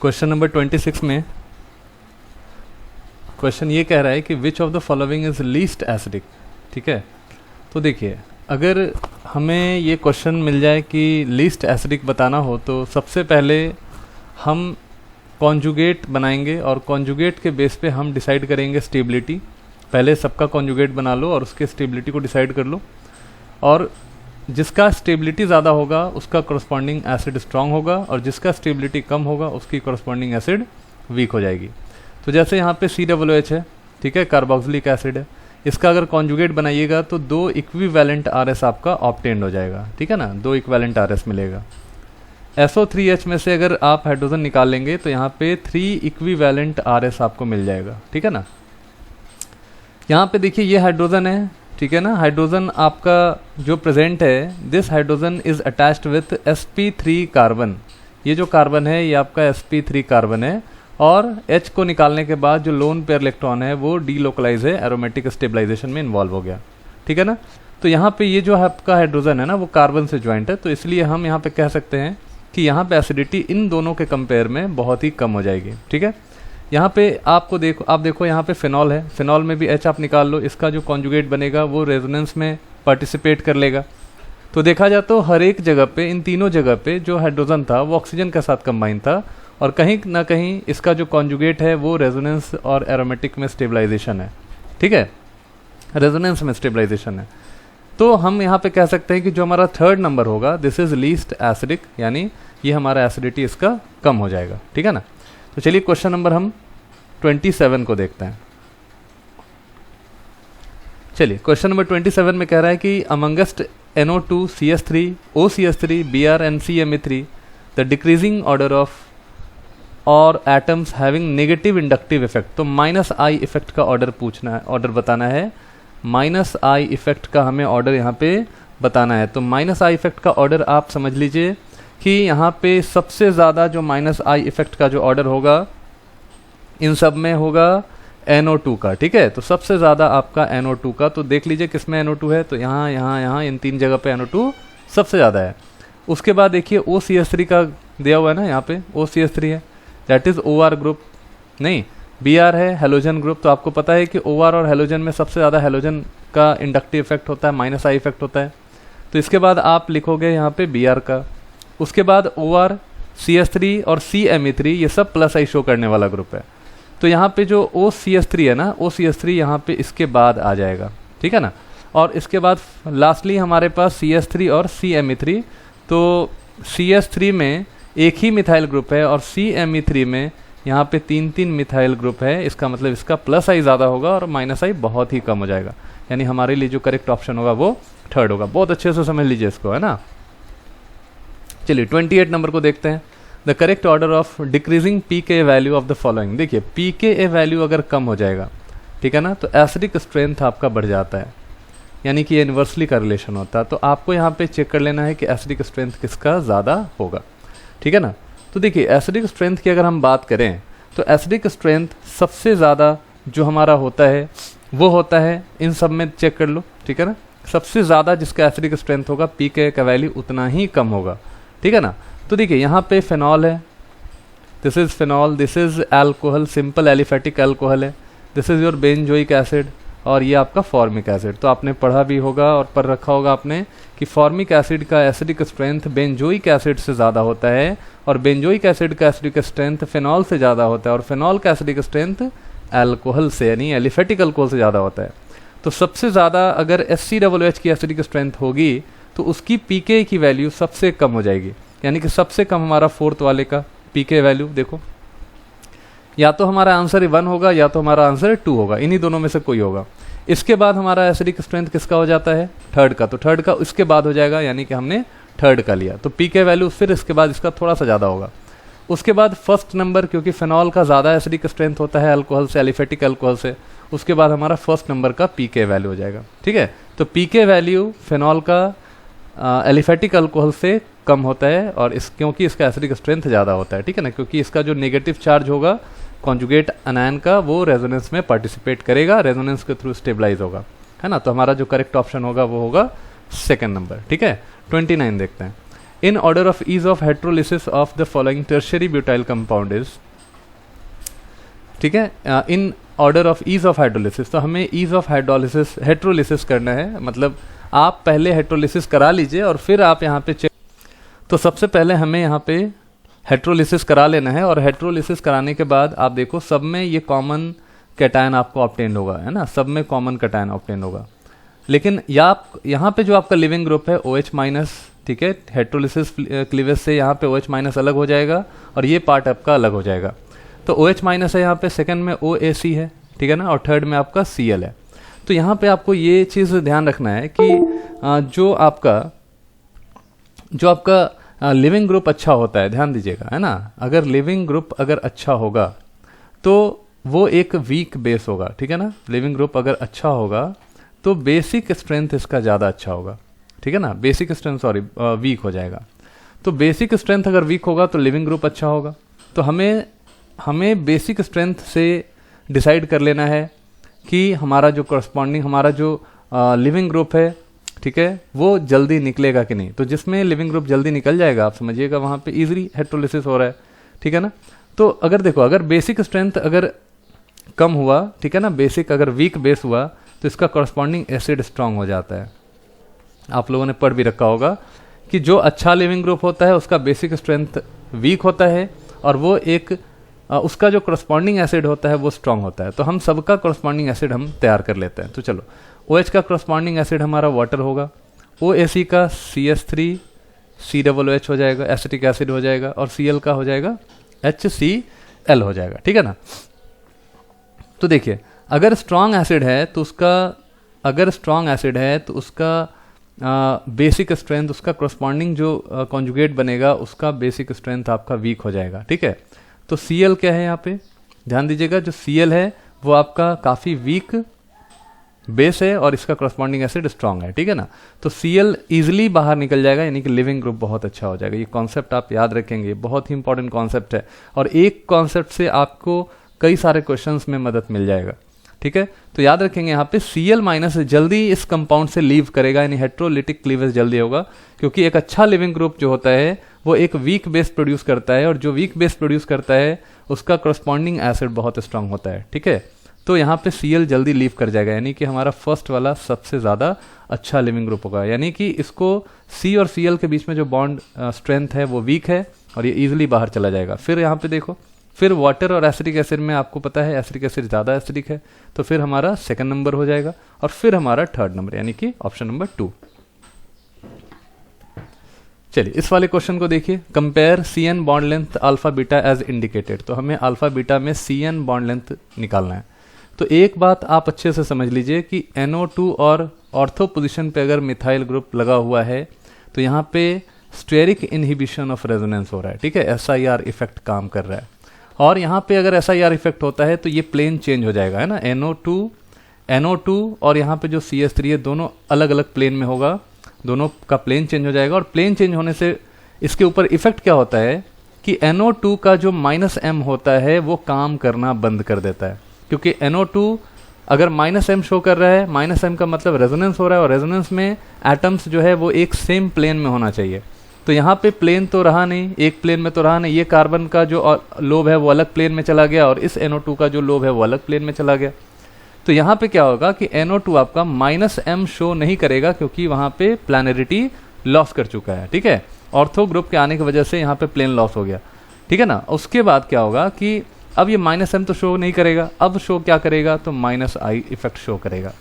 Question number 26 में question ये कह रहा है कि which of the following is least acidic. ठीक है, तो देखिए अगर हमें ये क्वेश्चन मिल जाए कि लीस्ट एसिडिक बताना हो तो सबसे पहले हम कॉन्जुगेट बनाएंगे और कॉन्जुगेट के बेस पे हम डिसाइड करेंगे स्टेबिलिटी। पहले सबका कॉन्जुगेट बना लो और उसके स्टेबिलिटी को डिसाइड कर लो, और जिसका स्टेबिलिटी ज़्यादा होगा उसका करस्पॉन्डिंग एसिड स्ट्रांग होगा और जिसका स्टेबिलिटी कम होगा उसकी करस्पॉन्डिंग एसिड वीक हो जाएगी। तो जैसे यहाँ पे COOH है, ठीक है, कार्बोक्सिलिक एसिड है, इसका अगर कॉन्जुगेट बनाइएगा तो 2 इक्विवेलेंट RS आपका ऑब्टेन्ड हो जाएगा। ठीक है ना, 2 इक्विवेलेंट RS मिलेगा। SO3H में से अगर आप हाइड्रोजन निकाल लेंगे तो यहाँ पे 3 इक्विवेलेंट RS आपको मिल जाएगा। ठीक है ना, यहाँ पे देखिए ये हाइड्रोजन है, ठीक है ना, हाइड्रोजन आपका जो प्रेजेंट है, this hydrogen is attached with sp3 carbon. ये जो कार्बन है ये आपका sp3 कार्बन है, और H को निकालने के बाद जो लोन पेयर इलेक्ट्रॉन है वो डीलोकलाइज है, एरोमेटिक स्टेबलाइजेशन में इन्वॉल्व हो गया। ठीक है ना, तो यहाँ पे ये जो आपका हाइड्रोजन है ना वो कार्बन से ज्वाइंट है, तो इसलिए हम यहाँ पे कह सकते हैं कि यहाँ पे एसिडिटी इन दोनों के कंपेयर में बहुत ही कम हो जाएगी। ठीक है, यहाँ पे आप देखो यहाँ पे फिनॉल है, फिनॉल में भी H आप निकाल लो, इसका जो कॉन्जुगेट बनेगा वो रेजोनेंस में पार्टिसिपेट कर लेगा। तो देखा जाए तो हर एक जगह पे, इन तीनों जगह पे जो हाइड्रोजन था वो ऑक्सीजन के साथ कंबाइन था, और कहीं ना कहीं इसका जो कॉन्जुगेट है वो रेजोनेंस और एरोमेटिक में स्टेबलाइजेशन है। ठीक है, रेजोनेंस में स्टेबलाइजेशन है। तो हम यहाँ पे कह सकते हैं कि जो हमारा थर्ड नंबर होगा दिस इज लीस्ट एसिडिक, यानी ये हमारा एसिडिटी इसका कम हो जाएगा। ठीक है ना, तो चलिए क्वेश्चन नंबर हम 27 को देखते हैं। चलिए क्वेश्चन नंबर 27 में कह रहा है कि amongst NO2 CS3 OCS3 Br and CMe3 the decreasing order of और atoms having negative inductive effect. तो -I इफेक्ट का ऑर्डर पूछना है, ऑर्डर बताना है। -I इफेक्ट का हमें ऑर्डर यहाँ पे बताना है। तो -I इफेक्ट का ऑर्डर आप समझ लीजिए कि यहाँ पे सबसे ज़्यादा जो -I इफेक्ट का जो ऑर्डर होगा इन सब में होगा NO2 का। ठीक है, तो सबसे ज़्यादा आपका NO2 का, तो देख लीजिए किसमें NO2 है, तो यहाँ यहाँ यहाँ इन 3 जगह पे NO2 सबसे ज़्यादा है। उसके बाद देखिए OCS3 का दिया हुआ है ना, यहाँ पे OCS3 है, दैट इज़ OR ग्रुप, नहीं Br है हेलोजन ग्रुप। तो आपको पता है कि OR और हेलोजन में सबसे ज़्यादा हेलोजन का इंडक्टिव इफेक्ट होता है, -I इफेक्ट होता है। तो इसके बाद आप लिखोगे यहाँ पे Br का, उसके बाद OR CS3 और CMe3 ये सब +I शो करने वाला ग्रुप है। तो यहाँ पे जो OCS3 है ना, OCS3 यहाँ पे इसके बाद आ जाएगा। ठीक है ना, और इसके बाद लास्टली हमारे पास CS3 और CMe3। तो CS3 में एक ही मिथाइल ग्रुप है और CMe3 में यहाँ पे 3 मिथाइल ग्रुप है, इसका मतलब इसका +I ज़्यादा होगा और -I बहुत ही कम हो जाएगा, यानी हमारे लिए जो करेक्ट ऑप्शन होगा वो थर्ड होगा। बहुत अच्छे से समझ लीजिए इसको, है ना। चलिए 28 नंबर को देखते हैं। The correct order of decreasing pKa value of the following. देखिए pKa वैल्यू अगर कम हो जाएगा, ठीक है ना, तो एसिडिक स्ट्रेंथ आपका बढ़ जाता है, यानी कि इन्वर्सली का रिलेशन होता है। तो आपको यहाँ पे चेक कर लेना है कि एसिडिक स्ट्रेंथ किसका ज़्यादा होगा। ठीक है ना, तो देखिए एसिडिक स्ट्रेंथ की अगर हम बात करें तो एसिडिक स्ट्रेंथ सबसे ज़्यादा जो हमारा होता है वो होता है, इन सब में चेक कर लो। ठीक है ना, सबसे ज़्यादा जिसका एसिडिक स्ट्रेंथ होगा pKa का वैल्यू उतना ही कम होगा। ठीक है ना, तो देखिए यहाँ पे फिनॉल है, this is phenol, this is alcohol, simple aliphatic alcohol है, this is your benzoic acid, और ये आपका फॉर्मिक एसिड। तो आपने पढ़ा भी होगा और पढ़ रखा होगा आपने कि फॉर्मिक एसिड का एसिडिक स्ट्रेंथ बेंजोइक एसिड से ज़्यादा होता है, और बेंजोइक एसिड का एसिडिक स्ट्रेंथ फिनॉल से ज़्यादा होता है, और फिनॉल का एसिडिक स्ट्रेंथ एल्कोहल से यानी एलिफेटिक अल्कोहल से ज़्यादा होता है। तो सबसे ज़्यादा अगर HCOOH की एसिडिक स्ट्रेंथ होगी तो उसकी pKa की वैल्यू सबसे कम हो जाएगी, यानी कि सबसे कम हमारा फोर्थ वाले का pKa वैल्यू देखो, या तो हमारा आंसर 1 होगा या तो हमारा आंसर 2 होगा, इन्हीं दोनों में से कोई होगा। इसके बाद हमारा एसिडिक स्ट्रेंथ किसका हो जाता है, थर्ड का, तो थर्ड का इसके बाद हो जाएगा, यानी कि हमने थर्ड का लिया, तो pKa वैल्यू फिर इसके बाद इसका थोड़ा सा ज़्यादा होगा। उसके बाद फर्स्ट नंबर, क्योंकि फिनॉल का ज़्यादा एसिडिक स्ट्रेंथ होता है अल्कोहल से, एलिफेटिक अल्कोहल से, उसके बाद हमारा फर्स्ट नंबर का pKa वैल्यू हो जाएगा। ठीक है, तो pKa वैल्यू फिनॉल का एलिफेटिक अल्कोहल से कम होता है, और क्योंकि इसका एसिडिक स्ट्रेंथ ज़्यादा होता है। ठीक है ना, क्योंकि इसका जो नेगेटिव चार्ज होगा कॉन्जुगेट अनायन का वो रेजोनेंस में पार्टिसिपेट करेगा, रेजोनेंस के थ्रू स्टेबलाइज होगा, है ना। तो हमारा जो करेक्ट ऑप्शन होगा वो होगा सेकंड नंबर। ठीक है, 29 देखते हैं। In order of ease of hydrolysis of the following tertiary butyl compound is, ठीक है, in order of ease of hydrolysis. तो हमें ईज ऑफ हाइड्रोलिसिस हाइड्रोलिसिस करना है, मतलब आप पहले हाइड्रोलिसिस करा लीजिए और फिर आप यहाँ पे चेक। तो सबसे पहले हमें यहाँ पे हाइड्रोलिसिस करा लेना है, और हाइड्रोलिसिस कराने के बाद आप देखो सब में ये कॉमन कैटायन आपको ऑब्टेन होगा, है ना, सब में कॉमन कैटायन ऑब्टेन होगा। लेकिन यहाँ पे जो आपका लिविंग ग्रुप है OH माइनस, ठीक है, हाइड्रोलिसिस क्लीवेज से यहाँ पे OH माइनस अलग हो जाएगा और ये पार्ट आपका अलग हो जाएगा। तो OH माइनस है यहाँ पे, सेकंड में OAC है, ठीक है ना, और थर्ड में आपका Cl है। तो यहाँ पे आपको ये चीज़ ध्यान रखना है कि जो आपका लिविंग ग्रुप अच्छा होता है, ध्यान दीजिएगा, है ना, अगर लिविंग ग्रुप अगर अच्छा होगा तो वो एक वीक बेस होगा, ठीक है ना। लिविंग ग्रुप अगर अच्छा होगा तो बेसिक स्ट्रेंथ इसका ज़्यादा अच्छा होगा, ठीक है ना, बेसिक स्ट्रेंथ वीक हो जाएगा। तो बेसिक स्ट्रेंथ अगर वीक होगा तो लिविंग ग्रुप अच्छा होगा। तो हमें बेसिक स्ट्रेंथ से डिसाइड कर लेना है कि हमारा जो करस्पॉन्डिंग हमारा जो लिविंग ग्रुप है, ठीक है, वो जल्दी निकलेगा कि नहीं। तो जिसमें लिविंग ग्रुप जल्दी निकल जाएगा, आप समझिएगा वहाँ पे इजीली हाइड्रोलिसिस हो रहा है, ठीक है ना। तो अगर देखो, अगर बेसिक स्ट्रेंथ अगर कम हुआ, ठीक है ना, बेसिक अगर वीक बेस हुआ तो इसका करस्पॉन्डिंग एसिड स्ट्रांग हो जाता है। आप लोगों ने पढ़ भी रखा होगा कि जो अच्छा लिविंग ग्रुप होता है उसका बेसिक स्ट्रेंथ वीक होता है और वो एक उसका जो करस्पॉन्डिंग एसिड होता है वो स्ट्रांग होता है। तो हम सबका करस्पॉन्डिंग एसिड हम तैयार कर लेते हैं। तो चलो, OH का करस्पॉन्डिंग एसिड हमारा वाटर होगा, OAC का CH3 COOH हो जाएगा, एसिटिक एसिड हो जाएगा, और Cl का हो जाएगा HCl हो जाएगा, ठीक है ना। तो देखिए, अगर स्ट्रांग एसिड है तो उसका बेसिक स्ट्रेंथ, उसका करस्पॉन्डिंग जो कॉन्जुगेट बनेगा उसका बेसिक स्ट्रेंथ आपका वीक हो जाएगा, ठीक है। तो Cl क्या है यहाँ पे, ध्यान दीजिएगा, जो Cl है वो आपका काफ़ी वीक बेस है और इसका करस्पॉन्डिंग एसिड स्ट्रांग है, ठीक है ना। तो Cl इजीली बाहर निकल जाएगा, यानी कि लिविंग ग्रुप बहुत अच्छा हो जाएगा। ये कॉन्सेप्ट आप याद रखेंगे, बहुत ही इंपॉर्टेंट कॉन्सेप्ट है, और एक कॉन्सेप्ट से आपको कई सारे क्वेश्चंस में मदद मिल जाएगा, ठीक है। तो याद रखेंगे यहाँ पे Cl माइनस जल्दी इस कंपाउंड से लीव करेगा, यानी हाइड्रोलिटिक क्लीवेज जल्दी होगा, क्योंकि एक अच्छा लिविंग ग्रुप जो होता है वो एक वीक बेस प्रोड्यूस करता है, और जो वीक बेस प्रोड्यूस करता है उसका करस्पॉन्डिंग एसिड बहुत स्ट्रांग होता है, ठीक है। तो यहाँ पे Cl जल्दी लीव कर जाएगा, यानी कि हमारा फर्स्ट वाला सबसे ज़्यादा अच्छा लिविंग ग्रुप होगा, यानी कि इसको C और Cl के बीच में जो बॉन्ड स्ट्रेंथ है वो वीक है और ये ईजिली बाहर चला जाएगा। फिर यहाँ पे देखो, फिर वाटर और एसिडिक एसिड में आपको पता है एसिडिक एसिड ज़्यादा एसिडिक है, तो फिर हमारा सेकंड नंबर हो जाएगा, और फिर हमारा थर्ड नंबर, यानी कि ऑप्शन नंबर 2। चलिए इस वाले क्वेश्चन को देखिए, compare CN bond length alpha beta as indicated. तो हमें अल्फा बीटा में CN बॉन्ड लेंथ निकालना है। तो एक बात आप अच्छे से समझ लीजिए कि NO2 और ऑर्थो पोजीशन पे अगर मिथाइल ग्रुप लगा हुआ है तो यहाँ पे स्टेरिक इनहिबिशन ऑफ रेजोनेंस हो रहा है, ठीक है, SIR इफेक्ट काम कर रहा है। और यहाँ पे अगर SIR इफेक्ट होता है तो ये प्लेन चेंज हो जाएगा, है ना, NO2 और यहाँ पे जो CH3 है दोनों अलग अलग प्लेन में होगा, दोनों का प्लेन चेंज हो जाएगा। और प्लेन चेंज होने से इसके ऊपर इफेक्ट क्या होता है कि NO2 का जो -M होता है वो काम करना बंद कर देता है, क्योंकि NO2 अगर -M शो कर रहा है, -M का मतलब रेजोनेंस हो रहा है, और रेजोनेंस में एटम्स जो है वो एक सेम प्लेन में होना चाहिए। तो यहाँ पे प्लेन तो रहा नहीं, एक प्लेन में तो रहा नहीं, ये कार्बन का जो लोब है वो अलग प्लेन में चला गया, और इस NO2 का जो लोब है वो अलग प्लेन में चला गया। तो यहाँ पे क्या होगा कि NO2 आपका -M शो नहीं करेगा, क्योंकि वहाँ पे प्लानरिटी लॉस कर चुका है, ठीक है। ऑर्थो ग्रुप के आने की वजह से यहाँ पे प्लेन लॉस हो गया, ठीक है ना। उसके बाद क्या होगा कि अब ये -M तो शो नहीं करेगा, अब शो क्या करेगा, तो -I इफेक्ट शो करेगा।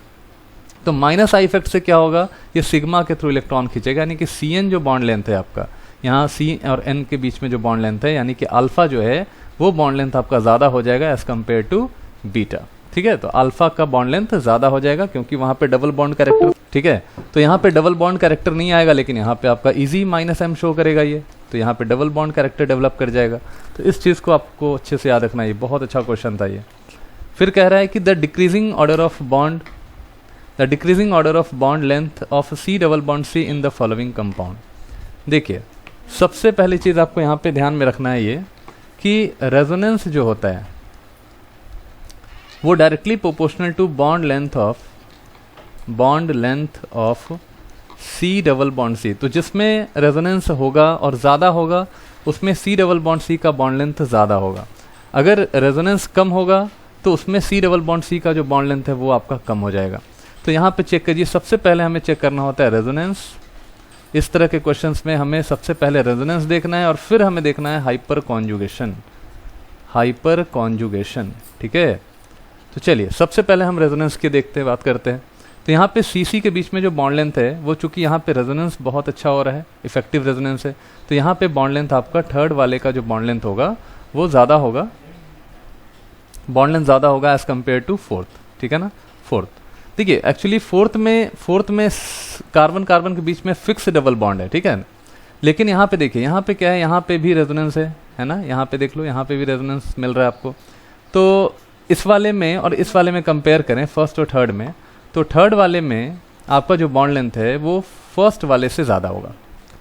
तो -I इफेक्ट से क्या होगा, ये सिग्मा के थ्रू इलेक्ट्रॉन खींचेगा, यानी कि CN जो बॉन्ड लेंथ है आपका, यहाँ C और N के बीच में जो बॉन्ड लेंथ है, यानी कि अल्फा जो है वो बॉन्ड लेंथ आपका ज़्यादा हो जाएगा एज कम्पेयर टू बीटा, ठीक है। तो अल्फा का बॉन्ड लेंथ ज़्यादा हो जाएगा क्योंकि वहाँ पे डबल बॉन्ड कैरेक्टर, ठीक है। तो यहाँ पे डबल बॉन्ड कैरेक्टर नहीं आएगा, लेकिन यहाँ पे आपका इजी -M शो करेगा ये, तो यहाँ पे डबल बॉन्ड कैरेक्टर डेवलप कर जाएगा। तो इस चीज़ को आपको अच्छे से याद रखना है, ये बहुत अच्छा क्वेश्चन था ये। फिर कह रहा है कि the decreasing order of bond length of C double bond C in the following compound. देखिए, सबसे पहली चीज़ आपको यहाँ पे ध्यान में रखना है ये कि रेजोनेंस जो होता है वो directly proportional to bond length of C double bond C, तो जिसमें रेजोनेंस होगा और ज़्यादा होगा उसमें सी डबल बॉन्ड सी का बॉन्ड लेंथ ज़्यादा होगा। अगर रेजोनेंस कम होगा तो उसमें सी डबल बॉन्ड सी का जो बॉन्ड लेंथ है वो आपका कम हो जाएगा। तो यहाँ पे चेक करिए, सबसे पहले हमें चेक करना होता है रेजोनेंस। इस तरह के क्वेश्चंस में हमें सबसे पहले रेजोनेंस देखना है और फिर हमें देखना है हाइपर कॉन्जुगेशन, हाइपर कॉन्जुगेशन, ठीक है। तो चलिए सबसे पहले हम रेजोनेंस की बात करते हैं। तो यहाँ पे सी के बीच में जो बॉन्ड लेंथ है वो चूंकि यहाँ पे रेजोनेंस बहुत अच्छा हो रहा है, इफेक्टिव रेजोनेंस है, तो यहाँ पे बॉन्ड लेंथ आपका थर्ड वाले का जो बॉन्ड लेंथ होगा वो ज़्यादा होगा, बॉन्ड लेंथ ज़्यादा होगा एज कम्पेयर टू फोर्थ, ठीक है ना। फोर्थ देखिए, एक्चुअली फोर्थ में कार्बन कार्बन के बीच में फिक्स डबल बॉन्ड है, ठीक है। लेकिन यहाँ पे देखिए, यहाँ पे क्या है, यहाँ पे भी रेजोनेंस है ना, यहाँ पे देख लो, यहाँ पे भी रेजोनेंस मिल रहा है आपको। तो इस वाले में और इस वाले में कंपेयर करें फर्स्ट और थर्ड में, तो थर्ड वाले में आपका जो बॉन्ड लेंथ है वो फर्स्ट वाले से ज़्यादा होगा।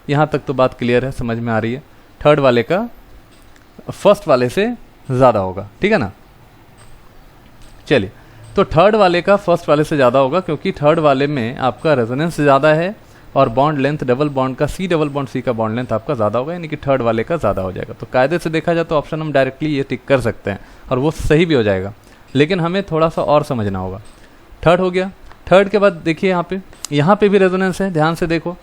यहाँ तक तो बात क्लियर है, समझ में आ रही है, थर्ड वाले का फर्स्ट वाले से ज़्यादा होगा, ठीक है ना। चलिए, तो थर्ड वाले का फर्स्ट वाले से ज़्यादा होगा क्योंकि थर्ड वाले में आपका रेजोनेंस ज़्यादा है और बॉन्ड लेंथ डबल बॉन्ड का सी डबल बॉन्ड सी का बॉन्ड लेंथ आपका ज़्यादा होगा, यानी कि थर्ड वाले का ज़्यादा हो जाएगा। तो कायदे से देखा जाए तो ऑप्शन हम डायरेक्टली ये टिक कर सकते हैं और वो सही भी हो जाएगा, लेकिन हमें थोड़ा सा और समझना होगा। थर्ड हो गया, थर्ड के बाद देखिए यहाँ पे भी रेजोनेंस है, ध्यान से देखो,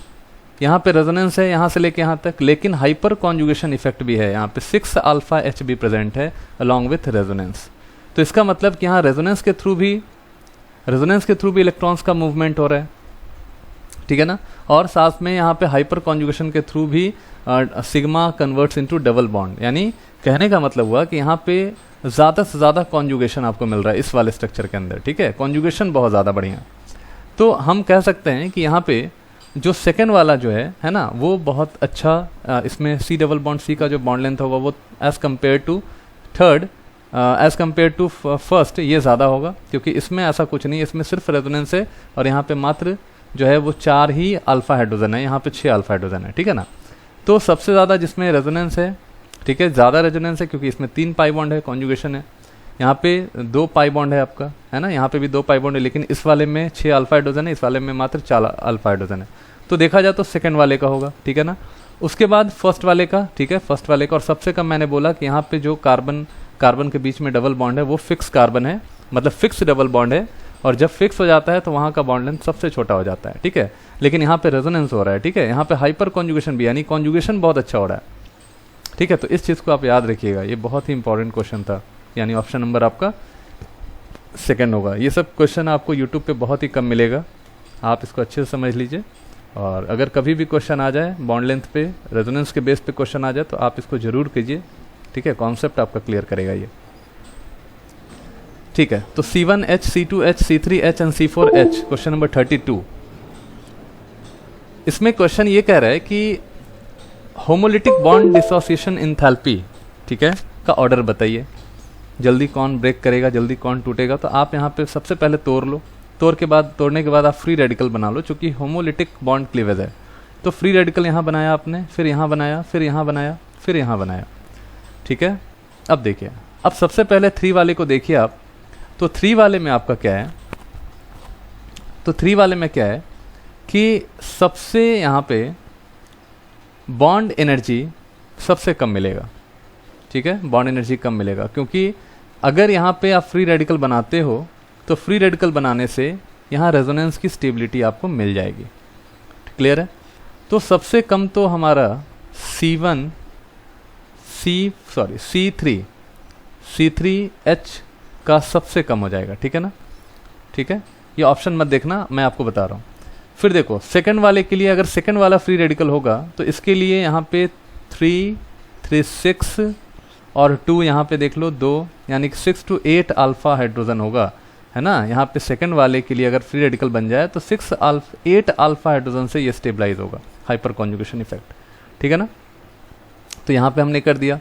यहाँ पे रेजोनेंस है यहाँ से लेके यहाँ तक, लेकिन हाइपर कॉन्जुगेशन इफेक्ट भी है, यहाँ पे 6 अल्फा एच भी प्रेजेंट है अलॉन्ग विथ रेजोनेंस। तो इसका मतलब कि यहाँ रेजोनेंस के थ्रू भी इलेक्ट्रॉन्स का मूवमेंट हो रहा है, ठीक है ना। और साथ में यहाँ पे हाइपर कॉन्जुगेशन के थ्रू भी sigma converts into double bond, यानी कहने का मतलब हुआ कि यहाँ पे ज़्यादा से ज़्यादा कॉन्जुगेशन आपको मिल रहा है इस वाले स्ट्रक्चर के अंदर, ठीक है, कॉन्जुगेशन बहुत ज़्यादा बढ़िया। तो हम कह सकते हैं कि यहाँ पे जो सेकेंड वाला जो है ना, वो बहुत अच्छा, इसमें सी डबल बॉन्ड सी का जो बॉन्ड लेंथ होगा वो as compared to third, as compared to first ये ज़्यादा होगा, क्योंकि इसमें ऐसा कुछ नहीं, इसमें सिर्फ रेजोनेंस है और यहाँ पे मात्र जो है वो 4 ही अल्फा हाइड्रोजन है, यहाँ पे 6 अल्फा हाइड्रोजन है, ठीक है ना। तो सबसे ज़्यादा जिसमें रेजोनेंस है, ठीक है, ज़्यादा रेजोनेंस है क्योंकि इसमें 3 पाई बॉन्ड है, कॉन्जुगेशन है, यहाँ पे 2 पाई बॉन्ड है आपका, है ना, यहाँ पे भी 2 पाई बॉन्ड है, लेकिन इस वाले में 6 अल्फा हाइड्रोजन है, इस वाले में मात्र 4 अल्फा हाइड्रोजन है। तो देखा जाए तो सेकंड वाले का होगा, ठीक है ना। उसके बाद फर्स्ट वाले का, ठीक है, फर्स्ट वाले का, और सबसे कम मैंने बोला कि यहाँ पे जो कार्बन के बीच में डबल बॉन्ड है वो फिक्स कार्बन है, मतलब फिक्स डबल बॉन्ड है, और जब फिक्स हो जाता है तो वहाँ का बॉन्ड लेंथ सबसे छोटा हो जाता है, ठीक है। लेकिन यहाँ पे रेजोनेंस हो रहा है, ठीक है, यहाँ पे हाइपर कॉन्जुगेशन भी, यानी कॉन्जुगेशन बहुत अच्छा हो रहा है, ठीक है। तो इस चीज़ को आप याद रखिएगा, ये बहुत ही इंपॉर्टेंट क्वेश्चन था, यानी ऑप्शन नंबर आपका सेकंड होगा। ये सब क्वेश्चन आपको यूट्यूब पे बहुत ही कम मिलेगा, आप इसको अच्छे से समझ लीजिए। और अगर कभी भी क्वेश्चन आ जाए बॉन्ड लेंथ पे, रेजोनेंस के बेस पे क्वेश्चन आ जाए तो आप इसको जरूर कीजिए, ठीक है, कॉन्सेप्ट आपका क्लियर करेगा ये, ठीक है। तो C1H, C2H, C3H and C4H, question number 32। इसमें क्वेश्चन ये कह रहा है कि होमोलिटिक बॉन्ड डिसोसिएशन एंथैल्पी, ठीक है, का ऑर्डर बताइए, जल्दी कौन ब्रेक करेगा, जल्दी कौन टूटेगा। तो आप यहाँ पे सबसे पहले तोड़ने के बाद आप फ्री रेडिकल बना लो, चूंकि होमोलिटिक बॉन्ड क्लीवेज है। तो फ्री रेडिकल यहाँ बनाया आपने, फिर यहाँ बनाया, फिर यहाँ बनाया, फिर यहाँ बनाया, ठीक है। अब देखिए, अब सबसे पहले 3 वाले को देखिए आप, तो 3 वाले में आपका क्या है, तो 3 वाले में क्या है कि सबसे यहाँ पे बॉन्ड एनर्जी सबसे कम मिलेगा, ठीक है, बॉन्ड एनर्जी कम मिलेगा, क्योंकि अगर यहाँ पे आप फ्री रेडिकल बनाते हो तो फ्री रेडिकल बनाने से यहाँ रेजोनेंस की स्टेबिलिटी आपको मिल जाएगी, क्लियर है। तो सबसे कम तो हमारा C3H का सबसे कम हो जाएगा, ठीक है ना, ठीक है। ये ऑप्शन मत देखना, मैं आपको बता रहा हूँ। फिर देखो सेकंड वाले के लिए, अगर सेकंड वाला फ्री रेडिकल होगा तो इसके लिए यहाँ पे 3, 6 और 2 यहाँ पे देख लो 2, यानी कि 6 to 8 अल्फा हाइड्रोजन होगा, है ना। यहाँ पे सेकंड वाले के लिए अगर फ्री रेडिकल बन जाए तो 8 अल्फा हाइड्रोजन से ये स्टेबलाइज होगा, हाइपर कॉन्जुगेशन इफेक्ट, ठीक है ना। तो यहाँ पे हमने कर दिया।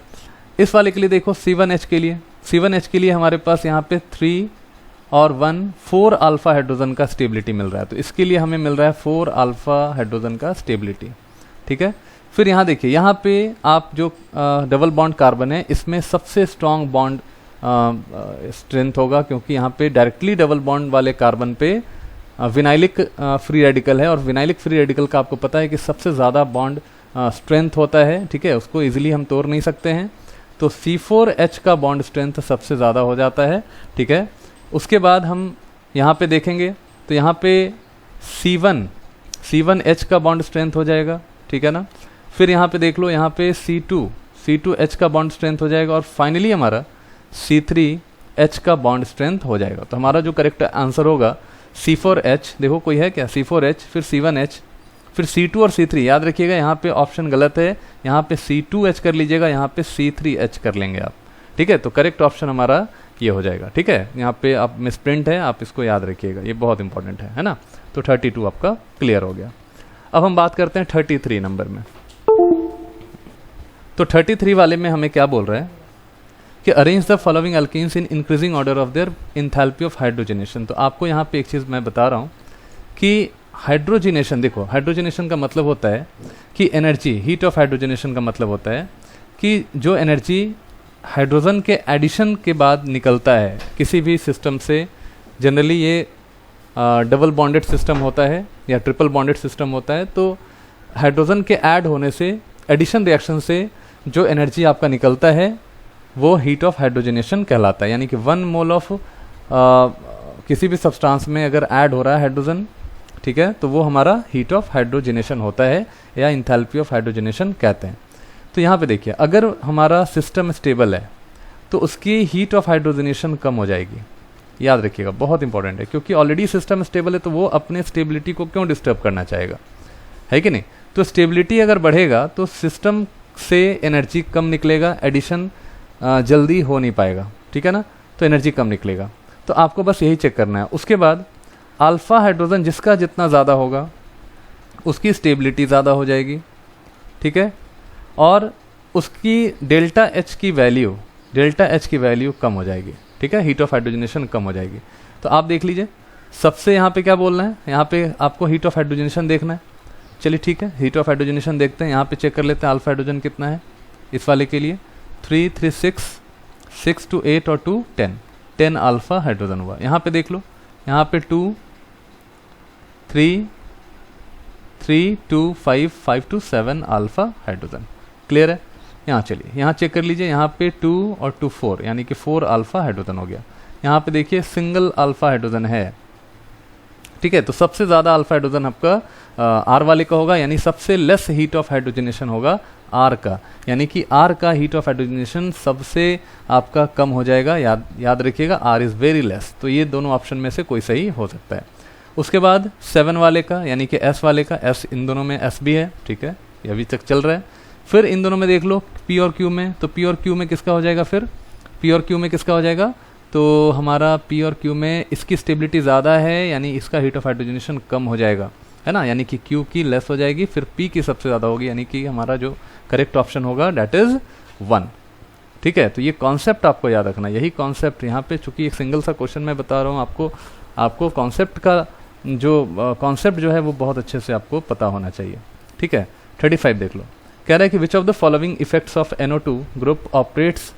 इस वाले के लिए देखो C1H के लिए हमारे पास यहाँ पे 3 और 1 4 अल्फा हाइड्रोजन का स्टेबिलिटी मिल रहा है, तो इसके लिए हमें मिल रहा है 4 अल्फा हाइड्रोजन का स्टेबिलिटी, ठीक है। फिर यहाँ देखिए, यहाँ पे आप जो डबल बॉन्ड कार्बन है इसमें सबसे स्ट्रॉन्ग बॉन्ड स्ट्रेंथ होगा, क्योंकि यहाँ पे डायरेक्टली डबल बॉन्ड वाले कार्बन पे विनाइलिक फ्री रेडिकल है, और विनाइलिक फ्री रेडिकल का आपको पता है कि सबसे ज़्यादा बॉन्ड स्ट्रेंथ होता है, ठीक है, उसको इजीली हम तोड़ नहीं सकते हैं। तो C4H का बॉन्ड स्ट्रेंथ सबसे ज़्यादा हो जाता है, ठीक है। उसके बाद हम यहाँ पे देखेंगे तो यहाँ पे C1H का बॉन्ड स्ट्रेंथ हो जाएगा, ठीक है ना। फिर यहाँ पे देख लो, यहाँ पे C2H का बॉन्ड स्ट्रेंथ हो जाएगा, और फाइनली हमारा C3H का बॉन्ड स्ट्रेंथ हो जाएगा। तो हमारा जो करेक्ट आंसर होगा C4H, देखो कोई है क्या, C4H, फिर C1H, फिर C2 और C3। याद रखिएगा यहाँ पे ऑप्शन गलत है, यहाँ पे C2H कर लीजिएगा, यहाँ पे C3H कर लेंगे आप, ठीक है। तो करेक्ट ऑप्शन हमारा ये हो जाएगा, ठीक है। यहाँ पे आप मिसप्रिंट है, आप इसको याद रखिएगा, ये बहुत इंपॉर्टेंट है ना। तो 32 आपका क्लियर हो गया। अब हम बात करते हैं 33 नंबर में। तो 33 वाले में हमें क्या बोल रहा है कि arrange the following alkenes in increasing order of their enthalpy of hydrogenation. तो आपको यहाँ पे एक चीज़ मैं बता रहा हूँ कि हाइड्रोजनेशन, देखो हाइड्रोजनेशन का मतलब होता है कि एनर्जी, हीट ऑफ हाइड्रोजनेशन का मतलब होता है कि जो एनर्जी हाइड्रोजन के एडिशन के बाद निकलता है किसी भी सिस्टम से, जनरली ये डबल बॉन्डेड सिस्टम होता है या ट्रिपल बॉन्डेड सिस्टम होता है, तो हाइड्रोजन के ऐड होने से, एडिशन रिएक्शन से जो एनर्जी आपका निकलता है वो हीट ऑफ हाइड्रोजनेशन कहलाता है। यानी कि 1 मोल ऑफ किसी भी सब्सटेंस में अगर ऐड हो रहा है हाइड्रोजन, ठीक है, तो वो हमारा हीट ऑफ हाइड्रोजनेशन होता है या इंथैल्पी ऑफ हाइड्रोजनेशन कहते हैं। तो यहाँ पे देखिए, अगर हमारा सिस्टम स्टेबल है तो उसकी हीट ऑफ हाइड्रोजनेशन कम हो जाएगी। याद रखिएगा, बहुत इंपॉर्टेंट है, क्योंकि ऑलरेडी सिस्टम स्टेबल है तो वो अपने स्टेबिलिटी को क्यों डिस्टर्ब करना चाहेगा, है कि नहीं। तो स्टेबिलिटी अगर बढ़ेगा तो सिस्टम से एनर्जी कम निकलेगा, एडिशन जल्दी हो नहीं पाएगा, ठीक है ना, तो एनर्जी कम निकलेगा। तो आपको बस यही चेक करना है। उसके बाद अल्फ़ा हाइड्रोजन जिसका जितना ज़्यादा होगा उसकी स्टेबिलिटी ज़्यादा हो जाएगी, ठीक है, और उसकी डेल्टा एच की वैल्यू कम हो जाएगी, ठीक है, हीट ऑफ हाइड्रोजनेशन कम हो जाएगी। तो आप देख लीजिए, सबसे यहाँ पे क्या बोलना है, यहाँ पे आपको हीट ऑफ हाइड्रोजनेशन देखना है। चलिए ठीक है, हीट ऑफ हाइड्रोजनेशन देखते हैं। यहाँ पे चेक कर लेते हैं अल्फा हाइड्रोजन कितना है इस वाले के लिए, 3, 3, 6 to 8 और 2 10 अल्फा हाइड्रोजन हुआ। यहाँ पे देख लो, यहाँ पे 2 3 3 2 5 5 to 7 अल्फा हाइड्रोजन। क्लियर है। यहाँ चलिए, यहाँ चेक कर लीजिए, यहाँ पे 2 और 2 4, यानी कि 4 अल्फा हाइड्रोजन हो गया। यहाँ पे देखिए सिंगल अल्फा हाइड्रोजन है, ठीक है। तो सबसे ज़्यादा अल्फा हाइड्रोजन आपका आर वाले का होगा, यानी सबसे लेस हीट ऑफ हाइड्रोजनेशन होगा आर का, यानी कि आर का हीट ऑफ हाइड्रोजनेशन सबसे आपका कम हो जाएगा। याद रखिएगा, आर इज़ वेरी लेस। तो ये दोनों ऑप्शन में से कोई सही हो सकता है। उसके बाद 7 वाले का, यानी कि एस वाले का, एस इन दोनों में एस भी है, ठीक है, ये अभी तक चल रहा है। फिर इन दोनों में देख लो पी और क्यू में, तो पी और क्यू में किसका हो जाएगा, फिर पी और क्यू में किसका हो जाएगा, तो हमारा पी और क्यू में इसकी स्टेबिलिटी ज़्यादा है, यानी इसका हीट ऑफ हाइड्रोजनेशन कम हो जाएगा, है ना, यानी कि क्यू की लेस हो जाएगी, फिर पी की सबसे ज़्यादा होगी, यानी कि हमारा जो करेक्ट ऑप्शन होगा डेट इज़ 1, ठीक है। तो ये कॉन्सेप्ट आपको याद रखना, यही कॉन्सेप्ट यहाँ पे, चूंकि एक सिंगल सा क्वेश्चन मैं बता रहा हूँ आपको कॉन्सेप्ट का जो कॉन्सेप्ट जो है वो बहुत अच्छे से आपको पता होना चाहिए, ठीक है। 35 देख लो, कह रहा है कि which of the following effects of NO2 group operates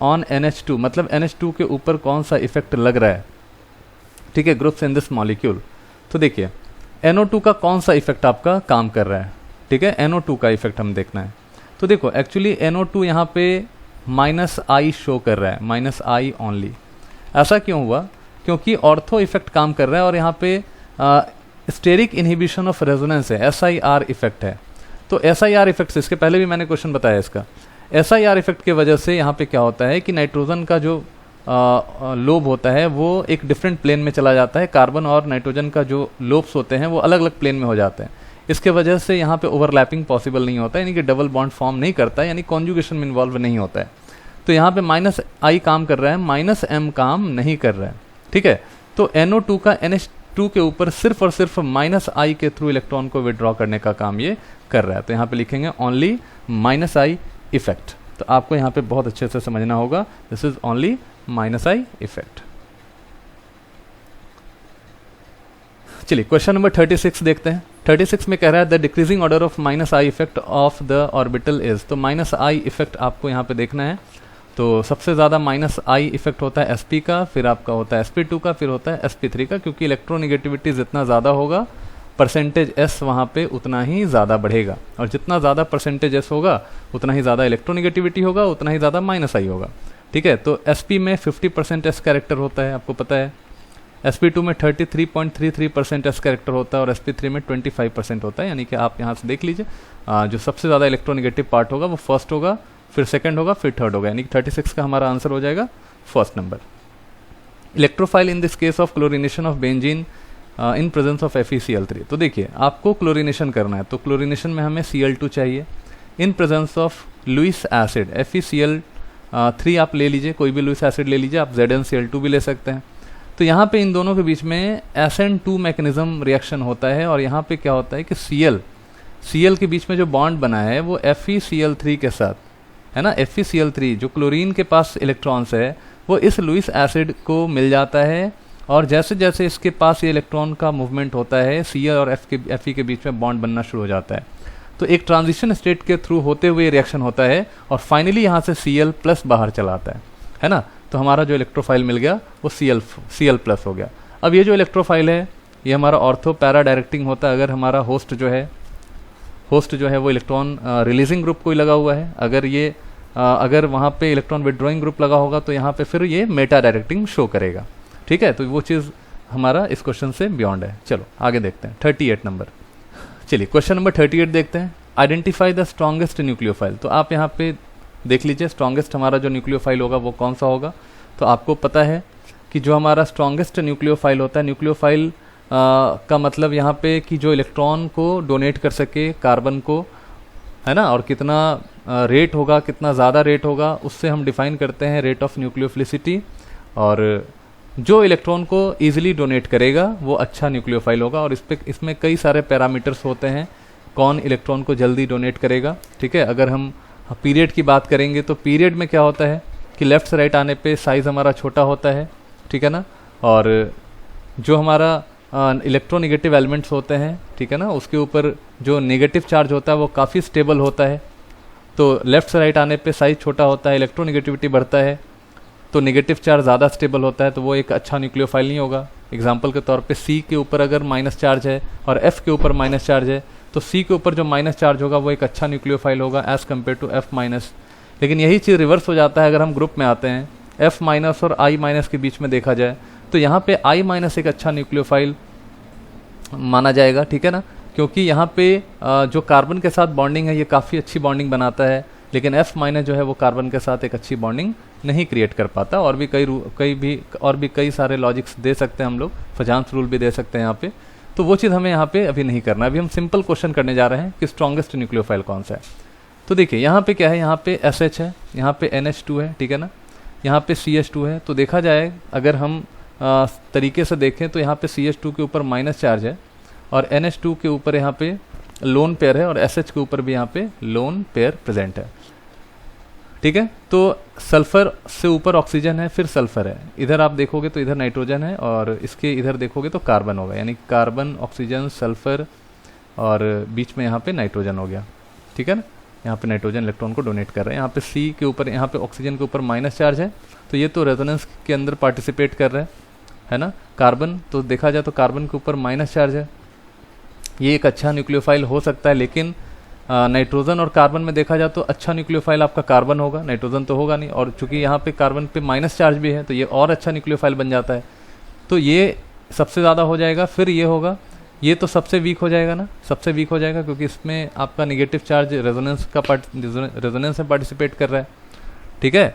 on NH2, मतलब NH2 के ऊपर कौन सा इफेक्ट लग रहा है, ठीक है, ग्रुप्स इन दिस मॉलिक्यूल। तो देखिए NO2 का कौन सा इफेक्ट आपका काम कर रहा है, ठीक है, NO2 का इफेक्ट हम देखना है। तो देखो एक्चुअली NO2 यहाँ पे -I शो कर रहा है, -I ओनली। ऐसा क्यों हुआ, क्योंकि ऑर्थो इफेक्ट काम कर रहा है और यहाँ पे स्टेरिक इनहिबिशन ऑफ रेजोनेंस है, SIR इफेक्ट है। तो SIR इफेक्ट से, इसके पहले भी मैंने क्वेश्चन बताया इसका, SIR इफेक्ट की वजह से यहाँ पे क्या होता है कि नाइट्रोजन का जो लोब होता है वो एक डिफरेंट प्लेन में चला जाता है, कार्बन और नाइट्रोजन का जो लोब्स होते हैं वो अलग अलग प्लेन में हो जाते हैं। इसके वजह से यहाँ पे ओवरलैपिंग पॉसिबल नहीं होता है, यानी कि डबल बॉन्ड फॉर्म नहीं करता है, यानी कॉन्जुगेशन में इन्वॉल्व नहीं होता है। तो यहाँ पे -I काम कर रहा है, -M काम नहीं कर रहा है, ठीक है। तो NO2 का NH2 के ऊपर सिर्फ और सिर्फ -I के थ्रू इलेक्ट्रॉन को विड्रॉ करने का काम ये कर रहा है। तो यहाँ पे लिखेंगे ओनली -I इफेक्ट। तो आपको यहाँ पे बहुत अच्छे से समझना होगा, this is only -I effect. चलिए क्वेश्चन नंबर 36 देखते हैं। 36 में कह रहा है the decreasing order of -I effect of the orbital is. तो -I इफेक्ट आपको यहाँ पे देखना है। तो सबसे ज़्यादा माइनस आई इफेक्ट होता है sp का, फिर आपका होता है sp2 का, फिर होता है sp3 का, क्योंकि इलेक्ट्रोनिगेटिविटी जितना ज़्यादा होगा परसेंटेज s वहाँ पे उतना ही ज़्यादा बढ़ेगा, और जितना ज़्यादा परसेंटेज s होगा उतना ही ज़्यादा इलेक्ट्रोनिगेटिविटी होगा, उतना ही ज़्यादा माइनस आई होगा। ठीक है, तो sp में 50% s कैरेक्टर होता है, आपको पता है। sp2 में 33.33% s कैरेक्टर होता है, और sp3 में 25% होता है। यानी कि आप यहाँ से देख लीजिए, जो सबसे ज़्यादा इलेक्ट्रोनिगेटिव पार्ट होगा वो फर्स्ट होगा, फिर सेकंड होगा, फिर थर्ड होगा, यानी कि 36 का हमारा आंसर हो जाएगा first number. Electrophile in this case of chlorination of benzene in presence of FeCl3। तो देखिए आपको क्लोरिनेशन करना है, तो क्लोरिनेशन में हमें Cl2 चाहिए in presence of Lewis acid FeCl3। आप ले लीजिए, कोई भी लुइस एसिड ले लीजिए, आप ZnCl2 भी ले सकते हैं। तो यहाँ पे इन दोनों के बीच में SN2 मैकेनिज्म रिएक्शन होता है, और यहाँ पे क्या होता है कि Cl के बीच में जो बॉन्ड बना है वो FeCl3 के साथ है ना, FeCl3 जो क्लोरीन के पास इलेक्ट्रॉन्स है वो इस लुइस एसिड को मिल जाता है, और जैसे जैसे इसके पास ये इलेक्ट्रॉन का मूवमेंट होता है Cl और Fe के बीच में बॉन्ड बनना शुरू हो जाता है। तो एक ट्रांजिशन स्टेट के थ्रू होते हुए रिएक्शन होता है, और फाइनली यहाँ से Cl+ बाहर चला आता है ना। तो हमारा जो इलेक्ट्रोफाइल मिल गया वो Cl+ हो गया। अब ये जो इलेक्ट्रोफाइल है ये हमारा ऑर्थो पैरा डायरेक्टिंग होता है। अगर हमारा होस्ट जो है वो इलेक्ट्रॉन रिलीजिंग ग्रुप कोई लगा हुआ है, अगर वहाँ पे इलेक्ट्रॉन विड्रॉइंग ग्रुप लगा होगा तो यहाँ पे फिर ये मेटा डायरेक्टिंग शो करेगा। ठीक है, तो वो चीज़ हमारा इस क्वेश्चन से बियॉन्ड है। चलो आगे देखते हैं 38 नंबर। चलिए क्वेश्चन नंबर 38 देखते हैं। Identify the strongest nucleophile. तो आप यहाँ पे देख लीजिए स्ट्रॉन्गेस्ट हमारा जो न्यूक्लियोफाइल होगा वो कौन सा होगा। तो आपको पता है कि जो हमारा स्ट्रॉन्गेस्ट न्यूक्लियोफाइल होता है, न्यूक्लियोफाइल का मतलब यहाँ पे कि जो इलेक्ट्रॉन को डोनेट कर सके कार्बन को, है ना, और कितना रेट होगा, कितना ज़्यादा रेट होगा, उससे हम डिफाइन करते हैं रेट ऑफ न्यूक्लियोफिलिसिटी। और जो इलेक्ट्रॉन को ईजिली डोनेट करेगा वो अच्छा न्यूक्लियोफाइल होगा, और इसमें कई सारे पैरामीटर्स होते हैं कौन इलेक्ट्रॉन को जल्दी डोनेट करेगा। ठीक है, अगर हम पीरियड की बात करेंगे तो पीरियड में क्या होता है कि लेफ़्ट से राइट आने पे साइज़ हमारा छोटा होता है, ठीक है ना, और जो हमारा इलेक्ट्रोनिगेटिव एलिमेंट्स होते हैं, ठीक है ना, उसके ऊपर जो नेगेटिव चार्ज होता है वो काफ़ी स्टेबल होता है। तो लेफ़्ट से राइट आने पे साइज़ छोटा होता है, इलेक्ट्रोनिगेटिविटी बढ़ता है, तो नेगेटिव चार्ज ज़्यादा स्टेबल होता है, तो वो एक अच्छा न्यूक्लियोफाइल नहीं होगा। एग्जांपल के तौर पे C के ऊपर अगर माइनस चार्ज है और F के ऊपर माइनस चार्ज है, तो C के ऊपर जो माइनस चार्ज होगा वो एक अच्छा न्यूक्लियोफाइल होगा एज़ कम्पेयर टू F-। लेकिन यही चीज़ रिवर्स हो जाता है अगर हम ग्रुप में आते हैं, F- और I- के बीच में देखा जाए तो यहाँ पे I- एक अच्छा न्यूक्लियोफाइल माना जाएगा। ठीक है ना, क्योंकि यहाँ पे जो कार्बन के साथ बॉन्डिंग है ये काफ़ी अच्छी बॉन्डिंग बनाता है, लेकिन F- जो है वो कार्बन के साथ एक अच्छी बॉन्डिंग नहीं क्रिएट कर पाता। और भी कई सारे लॉजिक्स दे सकते हैं हम लोग, फजांस रूल भी दे सकते हैं यहाँ पे, तो वो चीज़ हमें यहाँ पे अभी नहीं करना। अभी हम सिंपल क्वेश्चन करने जा रहे हैं कि स्ट्रॉन्गेस्ट न्यूक्लियोफाइल कौन सा है। तो देखिए यहाँ पे क्या है, यहाँ पे SH है, यहाँ पे NH2 है, ठीक है ना, यहाँ पे CH2 है। तो देखा जाए अगर हम तरीके से देखें तो यहाँ पे CH2 के ऊपर माइनस चार्ज है, और NH2 के ऊपर यहाँ पे लोन पेयर है, और SH के ऊपर भी यहाँ पे लोन पेयर प्रेजेंट है। ठीक है, तो सल्फर से ऊपर ऑक्सीजन है, फिर सल्फर है, इधर आप देखोगे तो इधर नाइट्रोजन है, और इसके इधर देखोगे तो कार्बन होगा, यानी कार्बन, ऑक्सीजन, सल्फर, और बीच में यहाँ पे नाइट्रोजन हो गया। ठीक है ना, यहाँ पे नाइट्रोजन इलेक्ट्रॉन को डोनेट कर रहे हैं। यहाँ पे C के ऊपर, यहाँ पे ऑक्सीजन के ऊपर माइनस चार्ज है, तो ये तो रेजोनेंस के अंदर पार्टिसिपेट कर रहे हैं, है ना। कार्बन, तो देखा जाए तो कार्बन के ऊपर माइनस चार्ज है, ये एक अच्छा न्यूक्लियोफाइल हो सकता है। लेकिन नाइट्रोजन और कार्बन में देखा जाए तो अच्छा न्यूक्लियोफाइल आपका कार्बन होगा, नाइट्रोजन तो होगा नहीं, और चूंकि यहाँ पे कार्बन पे माइनस चार्ज भी है तो ये और अच्छा न्यूक्लियोफाइल बन जाता है, तो ये सबसे ज़्यादा हो जाएगा। फिर ये होगा, ये तो सबसे वीक हो जाएगा ना, सबसे वीक हो जाएगा, क्योंकि इसमें आपका नेगेटिव चार्ज रेजोनेंस में पार्टिसिपेट कर रहा है। ठीक है,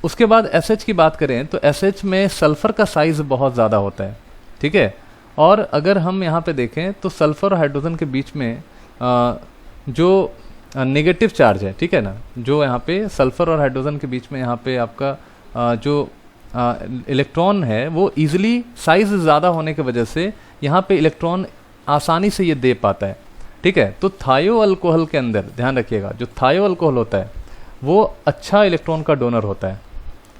उसके बाद SH की बात करें तो SH में सल्फ़र का साइज़ बहुत ज़्यादा होता है। ठीक है, और अगर हम यहाँ पे देखें तो सल्फ़र और हाइड्रोजन के बीच में जो नेगेटिव चार्ज है, ठीक है ना, जो यहाँ पे सल्फ़र और हाइड्रोजन के बीच में यहाँ पे आपका जो इलेक्ट्रॉन है वो ईजिली साइज़ ज़्यादा होने की वजह से यहाँ पे इलेक्ट्रॉन आसानी से ये दे पाता है। ठीक है, तो थायो अल्कोहल के अंदर ध्यान रखिएगा, जो थायो अल्कोहल होता है वो अच्छा इलेक्ट्रॉन का डोनर होता है,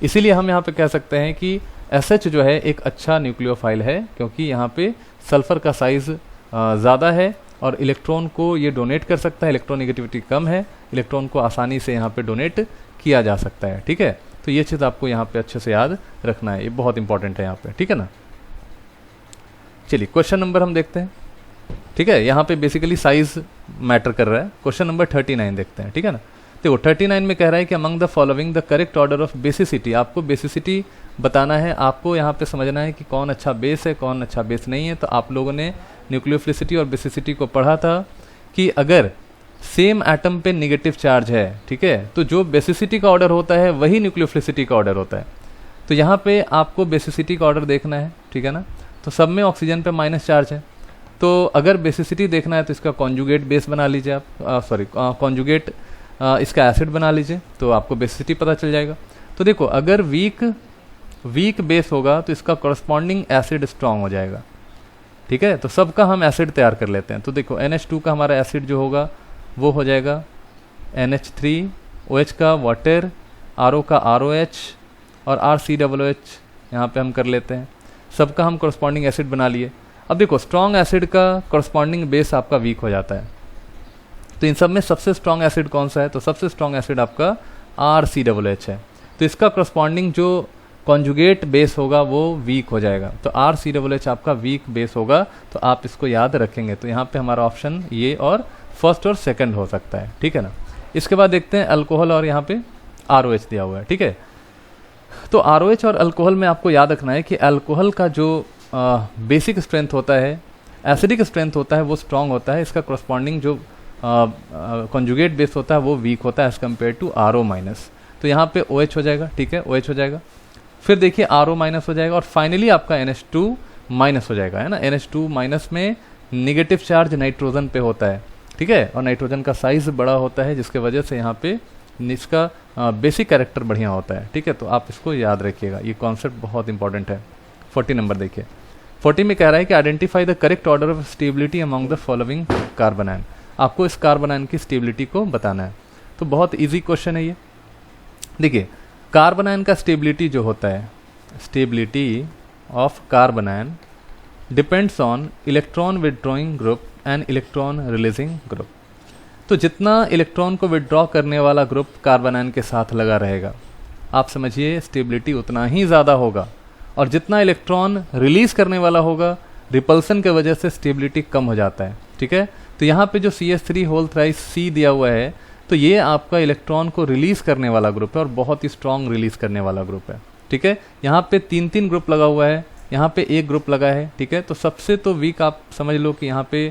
इसीलिए हम यहाँ पे कह सकते हैं कि SH जो है एक अच्छा न्यूक्लियोफाइल है, क्योंकि यहाँ पे सल्फ़र का साइज़ ज़्यादा है और इलेक्ट्रॉन को ये डोनेट कर सकता है, इलेक्ट्रोनिगेटिविटी कम है, इलेक्ट्रॉन को आसानी से यहाँ पे डोनेट किया जा सकता है। ठीक है, तो ये चीज़ आपको यहाँ पे अच्छे से याद रखना है, ये बहुत इंपॉर्टेंट है यहाँ पे, ठीक है ना। चलिए क्वेश्चन नंबर हम देखते हैं, ठीक है। यहाँ पे बेसिकली साइज मैटर कर रहा है। क्वेश्चन नंबर 39 देखते हैं, ठीक है ना। देखो 39 में कह रहा है कि among the following the correct order of basicity, आपको बेसिसिटी बताना है, आपको यहाँ पे समझना है कि कौन अच्छा बेस है कौन अच्छा बेस नहीं है। तो आप लोगों ने न्यूक्लियोफिलिसिटी और बेसिसिटी को पढ़ा था कि अगर सेम एटम पे निगेटिव चार्ज है, ठीक है, तो जो बेसिसिटी का ऑर्डर होता है वही न्यूक्लियोफिलिसिटी का ऑर्डर होता है। तो यहाँ पे आपको बेसिसिटी का ऑर्डर देखना है, ठीक है ना। तो सब में ऑक्सीजन पे माइनस चार्ज है, तो अगर बेसिसिटी देखना है तो इसका कॉन्जुगेट बेस बना लीजिए आप, कॉन्जुगेट इसका एसिड बना लीजिए, तो आपको बेसिसिटी पता चल जाएगा। तो देखो अगर वीक बेस होगा तो इसका कॉरस्पॉन्डिंग एसिड स्ट्रांग हो जाएगा, ठीक है। तो सबका हम एसिड तैयार कर लेते हैं। तो देखो NH2 का हमारा एसिड जो होगा वो हो जाएगा NH3, OH का वाटर, RO का ROH और RCOOH यहाँ पे हम कर लेते हैं। सबका हम कॉरस्पॉन्डिंग एसिड बना लिए। अब देखो स्ट्रॉन्ग एसिड का कॉरस्पॉन्डिंग बेस आपका वीक हो जाता है, तो इन सब में सबसे स्ट्रॉन्ग एसिड कौन सा है, तो सबसे स्ट्रॉन्ग एसिड आपका RCOOH है। तो इसका कॉरस्पॉन्डिंग जो कॉन्जुगेट बेस होगा वो वीक हो जाएगा, तो RCOOH आपका वीक बेस होगा, तो आप इसको याद रखेंगे। तो यहाँ पे हमारा ऑप्शन ये और फर्स्ट और सेकंड हो सकता है, ठीक है ना। इसके बाद देखते हैं अल्कोहल और यहाँ पे ROH दिया हुआ है, ठीक है। तो ROH और अल्कोहल में आपको याद रखना है कि अल्कोहल का जो बेसिक स्ट्रेंथ होता है, एसिडिक स्ट्रेंथ होता है, वो स्ट्रॉन्ग होता है। इसका कॉरस्पॉन्डिंग जो कॉन्जुगेट बेस होता है वो वीक होता है as compared to RO minus. तो यहाँ पे OH हो जाएगा, ठीक है, OH हो जाएगा। फिर देखिए RO माइनस हो जाएगा और फाइनली आपका NH2 माइनस हो जाएगा, है ना। NH2 माइनस में निगेटिव चार्ज नाइट्रोजन पे होता है, ठीक है, और नाइट्रोजन का साइज बड़ा होता है जिसके वजह से यहाँ पे इसका बेसिक कैरेक्टर बढ़िया होता है, ठीक है। तो आप इसको याद रखिएगा, ये कॉन्सेप्ट बहुत इंपॉर्टेंट है। 40 नंबर देखिए, 40 में कह रहा है कि identify the correct order of stability among the following carbon ion. आपको इस कार्बन आयन की स्टेबिलिटी को बताना है। तो बहुत इजी क्वेश्चन है ये। देखिए कार्बन आयन का स्टेबिलिटी जो होता है, stability of carbon ion depends on electron withdrawing group and electron releasing group. तो जितना इलेक्ट्रॉन को विदड्रॉ करने वाला ग्रुप कार्बन आयन के साथ लगा रहेगा, आप समझिए स्टेबिलिटी उतना ही ज़्यादा होगा, और जितना इलेक्ट्रॉन रिलीज करने वाला होगा रिपल्सन के वजह से स्टेबिलिटी कम हो जाता है, ठीक है। तो यहाँ पे जो CH3 होल थ्राइस C दिया हुआ है, तो ये आपका इलेक्ट्रॉन को रिलीज करने वाला ग्रुप है और बहुत ही स्ट्रॉन्ग रिलीज करने वाला ग्रुप है, ठीक है। यहाँ पे 3 ग्रुप लगा हुआ है, यहाँ पे 1 ग्रुप लगा है, ठीक है। तो सबसे तो वीक आप समझ लो कि यहाँ पे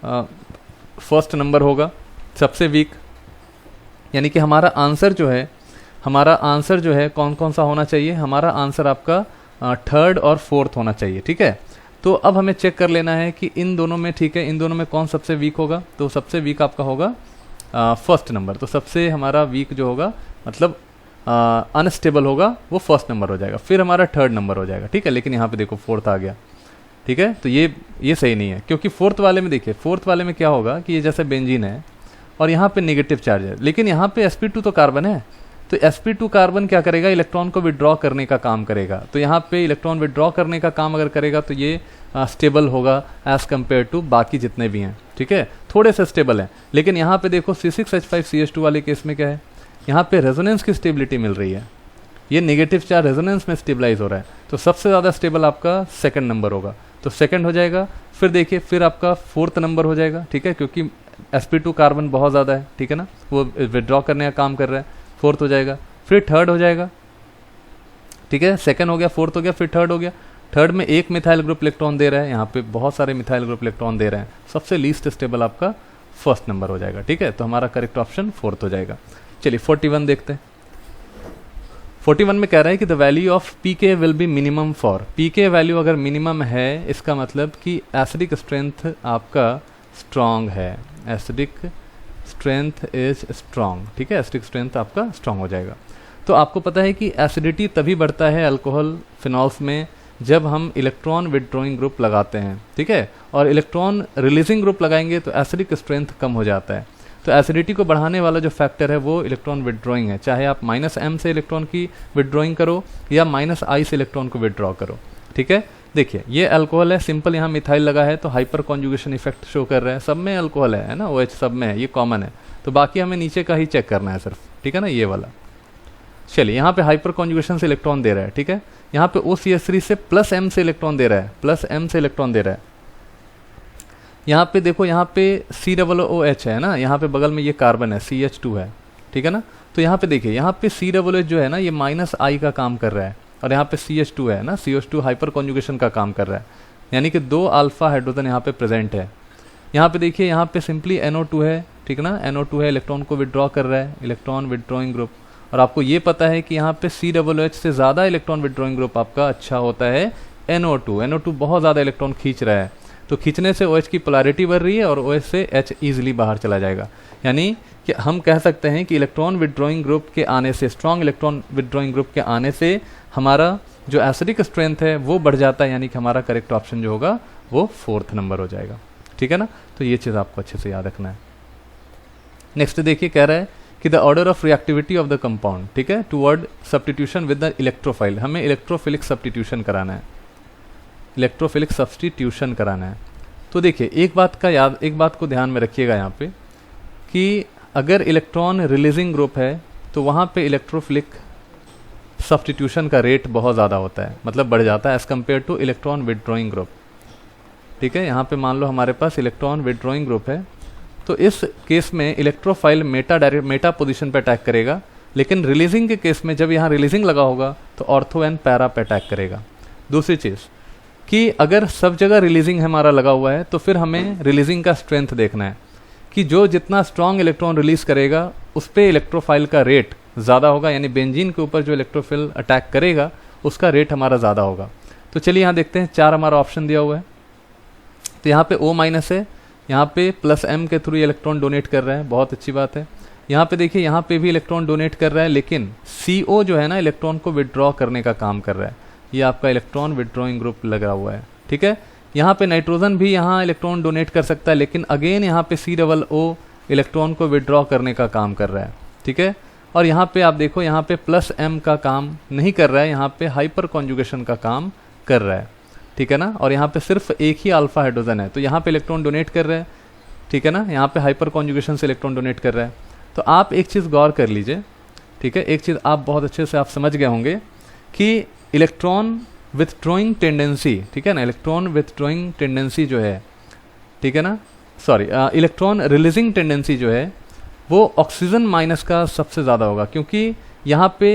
फर्स्ट नंबर होगा सबसे वीक, यानी कि हमारा आंसर जो है कौन कौन सा होना चाहिए, हमारा आंसर आपका थर्ड और फोर्थ होना चाहिए, ठीक है। तो अब हमें चेक कर लेना है कि इन दोनों में, ठीक है, इन दोनों में कौन सबसे वीक होगा। तो सबसे वीक आपका होगा फर्स्ट नंबर। तो सबसे हमारा वीक जो होगा मतलब अनस्टेबल होगा वो फर्स्ट नंबर हो जाएगा, फिर हमारा थर्ड नंबर हो जाएगा, ठीक है। लेकिन यहाँ पे देखो फोर्थ आ गया, ठीक है। तो ये सही नहीं है, क्योंकि फोर्थ वाले में देखिए, फोर्थ वाले में क्या होगा कि ये जैसे बेंजीन है और यहाँ पे नेगेटिव चार्ज है, लेकिन यहाँ पे sp2 तो कार्बन है, तो sp2 कार्बन क्या करेगा, इलेक्ट्रॉन को विड्रॉ करने का काम करेगा। तो यहाँ पे इलेक्ट्रॉन विड्रॉ करने का काम अगर करेगा तो ये स्टेबल होगा एज कम्पेयर टू बाकी जितने भी हैं, ठीक है, थोड़े से स्टेबल हैं। लेकिन यहाँ पे देखो C6H5CH2 वाले केस में क्या है, यहाँ पे रेजोनेंस की स्टेबिलिटी मिल रही है, ये नेगेटिव चार्ज रेजोनेंस में स्टेबलाइज हो रहा है। तो सबसे ज़्यादा स्टेबल आपका सेकंड नंबर होगा, तो सेकंड हो जाएगा। फिर देखिए फिर आपका फोर्थ नंबर हो जाएगा, ठीक है, क्योंकि sp2 कार्बन बहुत ज़्यादा है, ठीक है ना, वो विड्रॉ करने का काम कर रहा है, फोर्थ हो जाएगा। फिर थर्ड हो जाएगा, ठीक है, सेकंड हो गया, फोर्थ हो गया, फिर थर्ड हो गया। थर्ड में 1 मिथाइल ग्रुप इलेक्ट्रॉन दे रहा है, यहाँ पे बहुत सारे मिथाइल ग्रुप इलेक्ट्रॉन दे रहे हैं, सबसे लीस्ट स्टेबल आपका फर्स्ट नंबर हो जाएगा, ठीक है। तो हमारा करेक्ट ऑप्शन फोर्थ हो जाएगा। चलिए 41 देखते हैं। 41 में कह रहा है कि the value of pK will be minimum for, pK value अगर मिनिमम है इसका मतलब कि एसिडिक स्ट्रेंथ आपका स्ट्रॉन्ग है, एसिडिक स्ट्रेंथ इज स्ट्रॉन्ग, ठीक है, एसिडिक स्ट्रेंथ आपका स्ट्रॉन्ग हो जाएगा। तो आपको पता है कि एसिडिटी तभी बढ़ता है अल्कोहल फिनॉल्स में जब हम इलेक्ट्रॉन विदड्रॉइंग ग्रुप लगाते हैं, ठीक है, और इलेक्ट्रॉन रिलीजिंग ग्रुप लगाएंगे तो एसिडिक स्ट्रेंथ कम हो जाता है। तो एसिडिटी को बढ़ाने वाला जो फैक्टर है वो इलेक्ट्रॉन विदड्रॉइंग है, चाहे आप -m से इलेक्ट्रॉन की विदड्रॉइंग करो या -I से इलेक्ट्रॉन को विदड्रॉ करो, ठीक है। देखिए ये अल्कोहल है, सिंपल यहाँ मिथाइल लगा है तो हाइपर कॉन्जुगेशन इफेक्ट शो कर रहा है, सब में अल्कोहल है ना, OH सब में है, ये कॉमन है। तो बाकी हमें नीचे का ही चेक करना है सिर्फ, ठीक है ना, ये वाला। चलिए यहाँ पे हाइपर कॉन्जुगेशन से इलेक्ट्रॉन दे रहा है, ठीक है। यहाँ पे OCH3 से प्लस M से इलेक्ट्रॉन दे रहा है, प्लस M से इलेक्ट्रॉन दे रहा है। यहाँ पे देखो, यहाँ पे COOH है ना, यहाँ पे बगल में ये कार्बन है, CH2 है, ठीक है ना। तो यहाँ पे देखिए, यहाँ पे COOH जो है ना, ये -I का काम कर रहा है, और यहाँ पे CH2 है ना, CH2 हाइपर कॉन्जुगेशन का काम कर रहा है, यानी कि 2 अल्फा हाइड्रोजन यहाँ पे प्रेजेंट है। यहाँ पे देखिए, यहाँ पे सिंपली NO2 है, ठीक है ना, NO2 है, इलेक्ट्रॉन को विड्रॉ कर रहा है, इलेक्ट्रॉन विड्रॉइंग ग्रुप। और आपको ये पता है कि यहाँ पे COOH से ज़्यादा इलेक्ट्रॉन विड्रॉइंग ग्रुप आपका अच्छा होता है NO2 बहुत ज़्यादा इलेक्ट्रॉन खींच रहा है, तो खींचने से OH की पोलैरिटी बढ़ रही है और OH से H ईजिली बाहर चला जाएगा। यानी कि हम कह सकते हैं कि इलेक्ट्रॉन विड्रॉइंग ग्रुप के आने से, स्ट्रॉन्ग इलेक्ट्रॉन विड्रॉइंग ग्रुप के आने से हमारा जो एसिडिक स्ट्रेंथ है वो बढ़ जाता है, यानी कि हमारा करेक्ट ऑप्शन जो होगा वो 4th नंबर हो जाएगा, ठीक है ना। तो ये चीज़ आपको अच्छे से याद रखना है। नेक्स्ट देखिए, कह रहा है कि the order of reactivity of the compound, ठीक है, toward substitution with the electrophile. हमें इलेक्ट्रोफिलिक सब्स्टिट्यूशन कराना है, इलेक्ट्रोफिलिक सब्स्टिट्यूशन कराना है। तो देखिए, एक बात को ध्यान में रखिएगा यहाँ पे कि अगर इलेक्ट्रॉन रिलीजिंग ग्रुप है तो वहाँ पे इलेक्ट्रोफिलिक सब्स्टिट्यूशन का रेट बहुत ज़्यादा होता है, मतलब बढ़ जाता है as compared two electron withdrawing group, ठीक है। यहाँ पे मान लो हमारे पास इलेक्ट्रॉन विड्रॉइंग ग्रुप है, तो इस केस में इलेक्ट्रोफाइल मेटा पोजीशन पे अटैक करेगा, लेकिन रिलीजिंग के केस में जब यहाँ रिलीजिंग लगा होगा तो ऑर्थो एंड पैरा पे अटैक करेगा। दूसरी चीज़ कि अगर सब जगह रिलीजिंग हमारा लगा हुआ है तो फिर हमें रिलीजिंग का स्ट्रेंथ देखना है कि जो जितना स्ट्रॉन्ग इलेक्ट्रॉन रिलीज करेगा उस पर इलेक्ट्रोफाइल का रेट ज़्यादा होगा, यानी बेंजीन के ऊपर जो इलेक्ट्रोफिल अटैक करेगा उसका रेट हमारा ज़्यादा होगा। तो चलिए यहाँ देखते हैं, 4 हमारा ऑप्शन दिया हुआ है, तो यहाँ पे O- है, यहाँ पे +M के थ्रू इलेक्ट्रॉन डोनेट कर रहा है, बहुत अच्छी बात है। यहाँ पे देखिए, यहाँ पे भी इलेक्ट्रॉन डोनेट कर रहा है, लेकिन CO जो है ना, इलेक्ट्रॉन को विड्रॉ करने का काम कर रहा है, ये आपका इलेक्ट्रॉन विड्रॉइंग ग्रुप लगा हुआ है, ठीक है। यहाँ पे नाइट्रोजन भी यहाँ इलेक्ट्रॉन डोनेट कर सकता है, लेकिन अगेन यहाँ पे COO इलेक्ट्रॉन को विड्रॉ करने का काम कर रहा है, ठीक है। और यहाँ पे आप देखो, यहाँ पे +M का काम नहीं कर रहा है, यहाँ पे हाइपर कॉन्जुगेशन का काम कर रहा है, ठीक है ना। और यहाँ पे सिर्फ एक ही अल्फा हाइड्रोजन है, तो यहाँ पे इलेक्ट्रॉन डोनेट कर रहा है, ठीक है ना। यहाँ पे हाइपर कॉन्जुगेशन से इलेक्ट्रॉन डोनेट कर रहा है। तो आप एक चीज़ गौर कर लीजिए, ठीक है, एक चीज़ आप बहुत अच्छे से आप समझ गए होंगे कि इलेक्ट्रॉन विथड्रॉइंग टेंडेंसी, ठीक है ना, इलेक्ट्रॉन विथड्रॉइंग टेंडेंसी जो है, ठीक है ना, सॉरी, इलेक्ट्रॉन रिलीजिंग टेंडेंसी जो है वो ऑक्सीजन माइनस का सबसे ज़्यादा होगा, क्योंकि यहाँ पे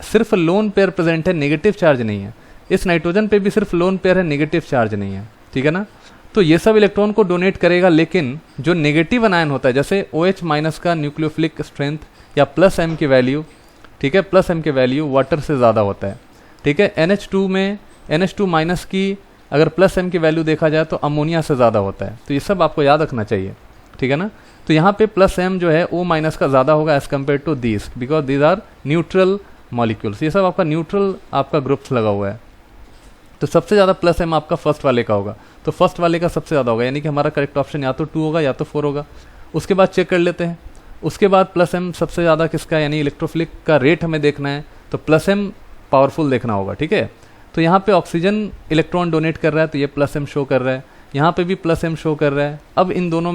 सिर्फ लोन पेयर प्रेजेंट है, नेगेटिव चार्ज नहीं है। इस नाइट्रोजन पे भी सिर्फ लोन पेयर है, नेगेटिव चार्ज नहीं है, ठीक है ना। तो ये सब इलेक्ट्रॉन को डोनेट करेगा, लेकिन जो नेगेटिव अनायन होता है, जैसे OH- का न्यूक्लियोफिलिक स्ट्रेंथ या +M की वैल्यू, ठीक है, +M की वैल्यू वाटर से ज़्यादा होता है, ठीक है। NH2 में NH2- की अगर +M की वैल्यू देखा जाए तो अमोनिया से ज़्यादा होता है। तो ये सब आपको याद रखना चाहिए, ठीक है ना। तो यहाँ पे +M जो है O- का ज़्यादा होगा as compared to these, because these are neutral molecules. ये सब आपका न्यूट्रल आपका ग्रुप्स लगा हुआ है। तो सबसे ज़्यादा +M आपका फर्स्ट वाले का होगा, तो फर्स्ट वाले का सबसे ज़्यादा होगा, यानी कि हमारा करेक्ट ऑप्शन या तो 2 होगा या तो 4 होगा। उसके बाद चेक कर लेते हैं, उसके बाद +M सबसे ज़्यादा किसका, यानी इलेक्ट्रोफिलिक का रेट हमें देखना है, तो +M पावरफुल देखना होगा, ठीक है। तो यहाँ पे ऑक्सीजन इलेक्ट्रॉन डोनेट कर रहा है, तो ये +M शो कर रहा है, यहाँ पे भी +M शो कर रहा है। अब इन दोनों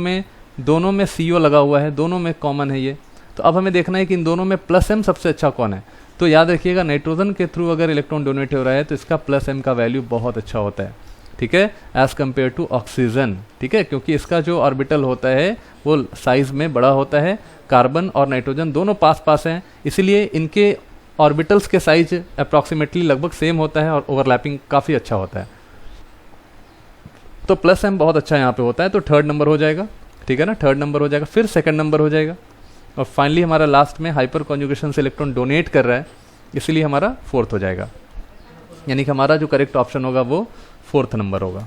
में CO लगा हुआ है, दोनों में कॉमन है ये। तो अब हमें देखना है कि इन दोनों में +M सबसे अच्छा कौन है। तो याद रखिएगा, नाइट्रोजन के थ्रू अगर इलेक्ट्रॉन डोनेट हो रहा है तो इसका +M का वैल्यू बहुत अच्छा होता है, ठीक है, एज़ कम्पेयर टू ऑक्सीजन, ठीक है, क्योंकि इसका जो ऑर्बिटल होता है वो साइज में बड़ा होता है। कार्बन और नाइट्रोजन दोनों पास पास हैं, इसीलिए इनके ऑर्बिटल्स के साइज अप्रॉक्सीमेटली लगभग सेम होता है और ओवरलैपिंग काफ़ी अच्छा होता है। तो +M बहुत अच्छा यहाँ पे होता है, तो 3rd नंबर हो जाएगा, ठीक है ना, 3rd नंबर हो जाएगा, फिर 2nd नंबर हो जाएगा, और फाइनली हमारा लास्ट में हाइपर कॉन्जुगेशन से इलेक्ट्रॉन डोनेट कर रहा है, इसलिए हमारा 4th हो जाएगा, यानी कि हमारा जो करेक्ट ऑप्शन होगा वो 4th नंबर होगा,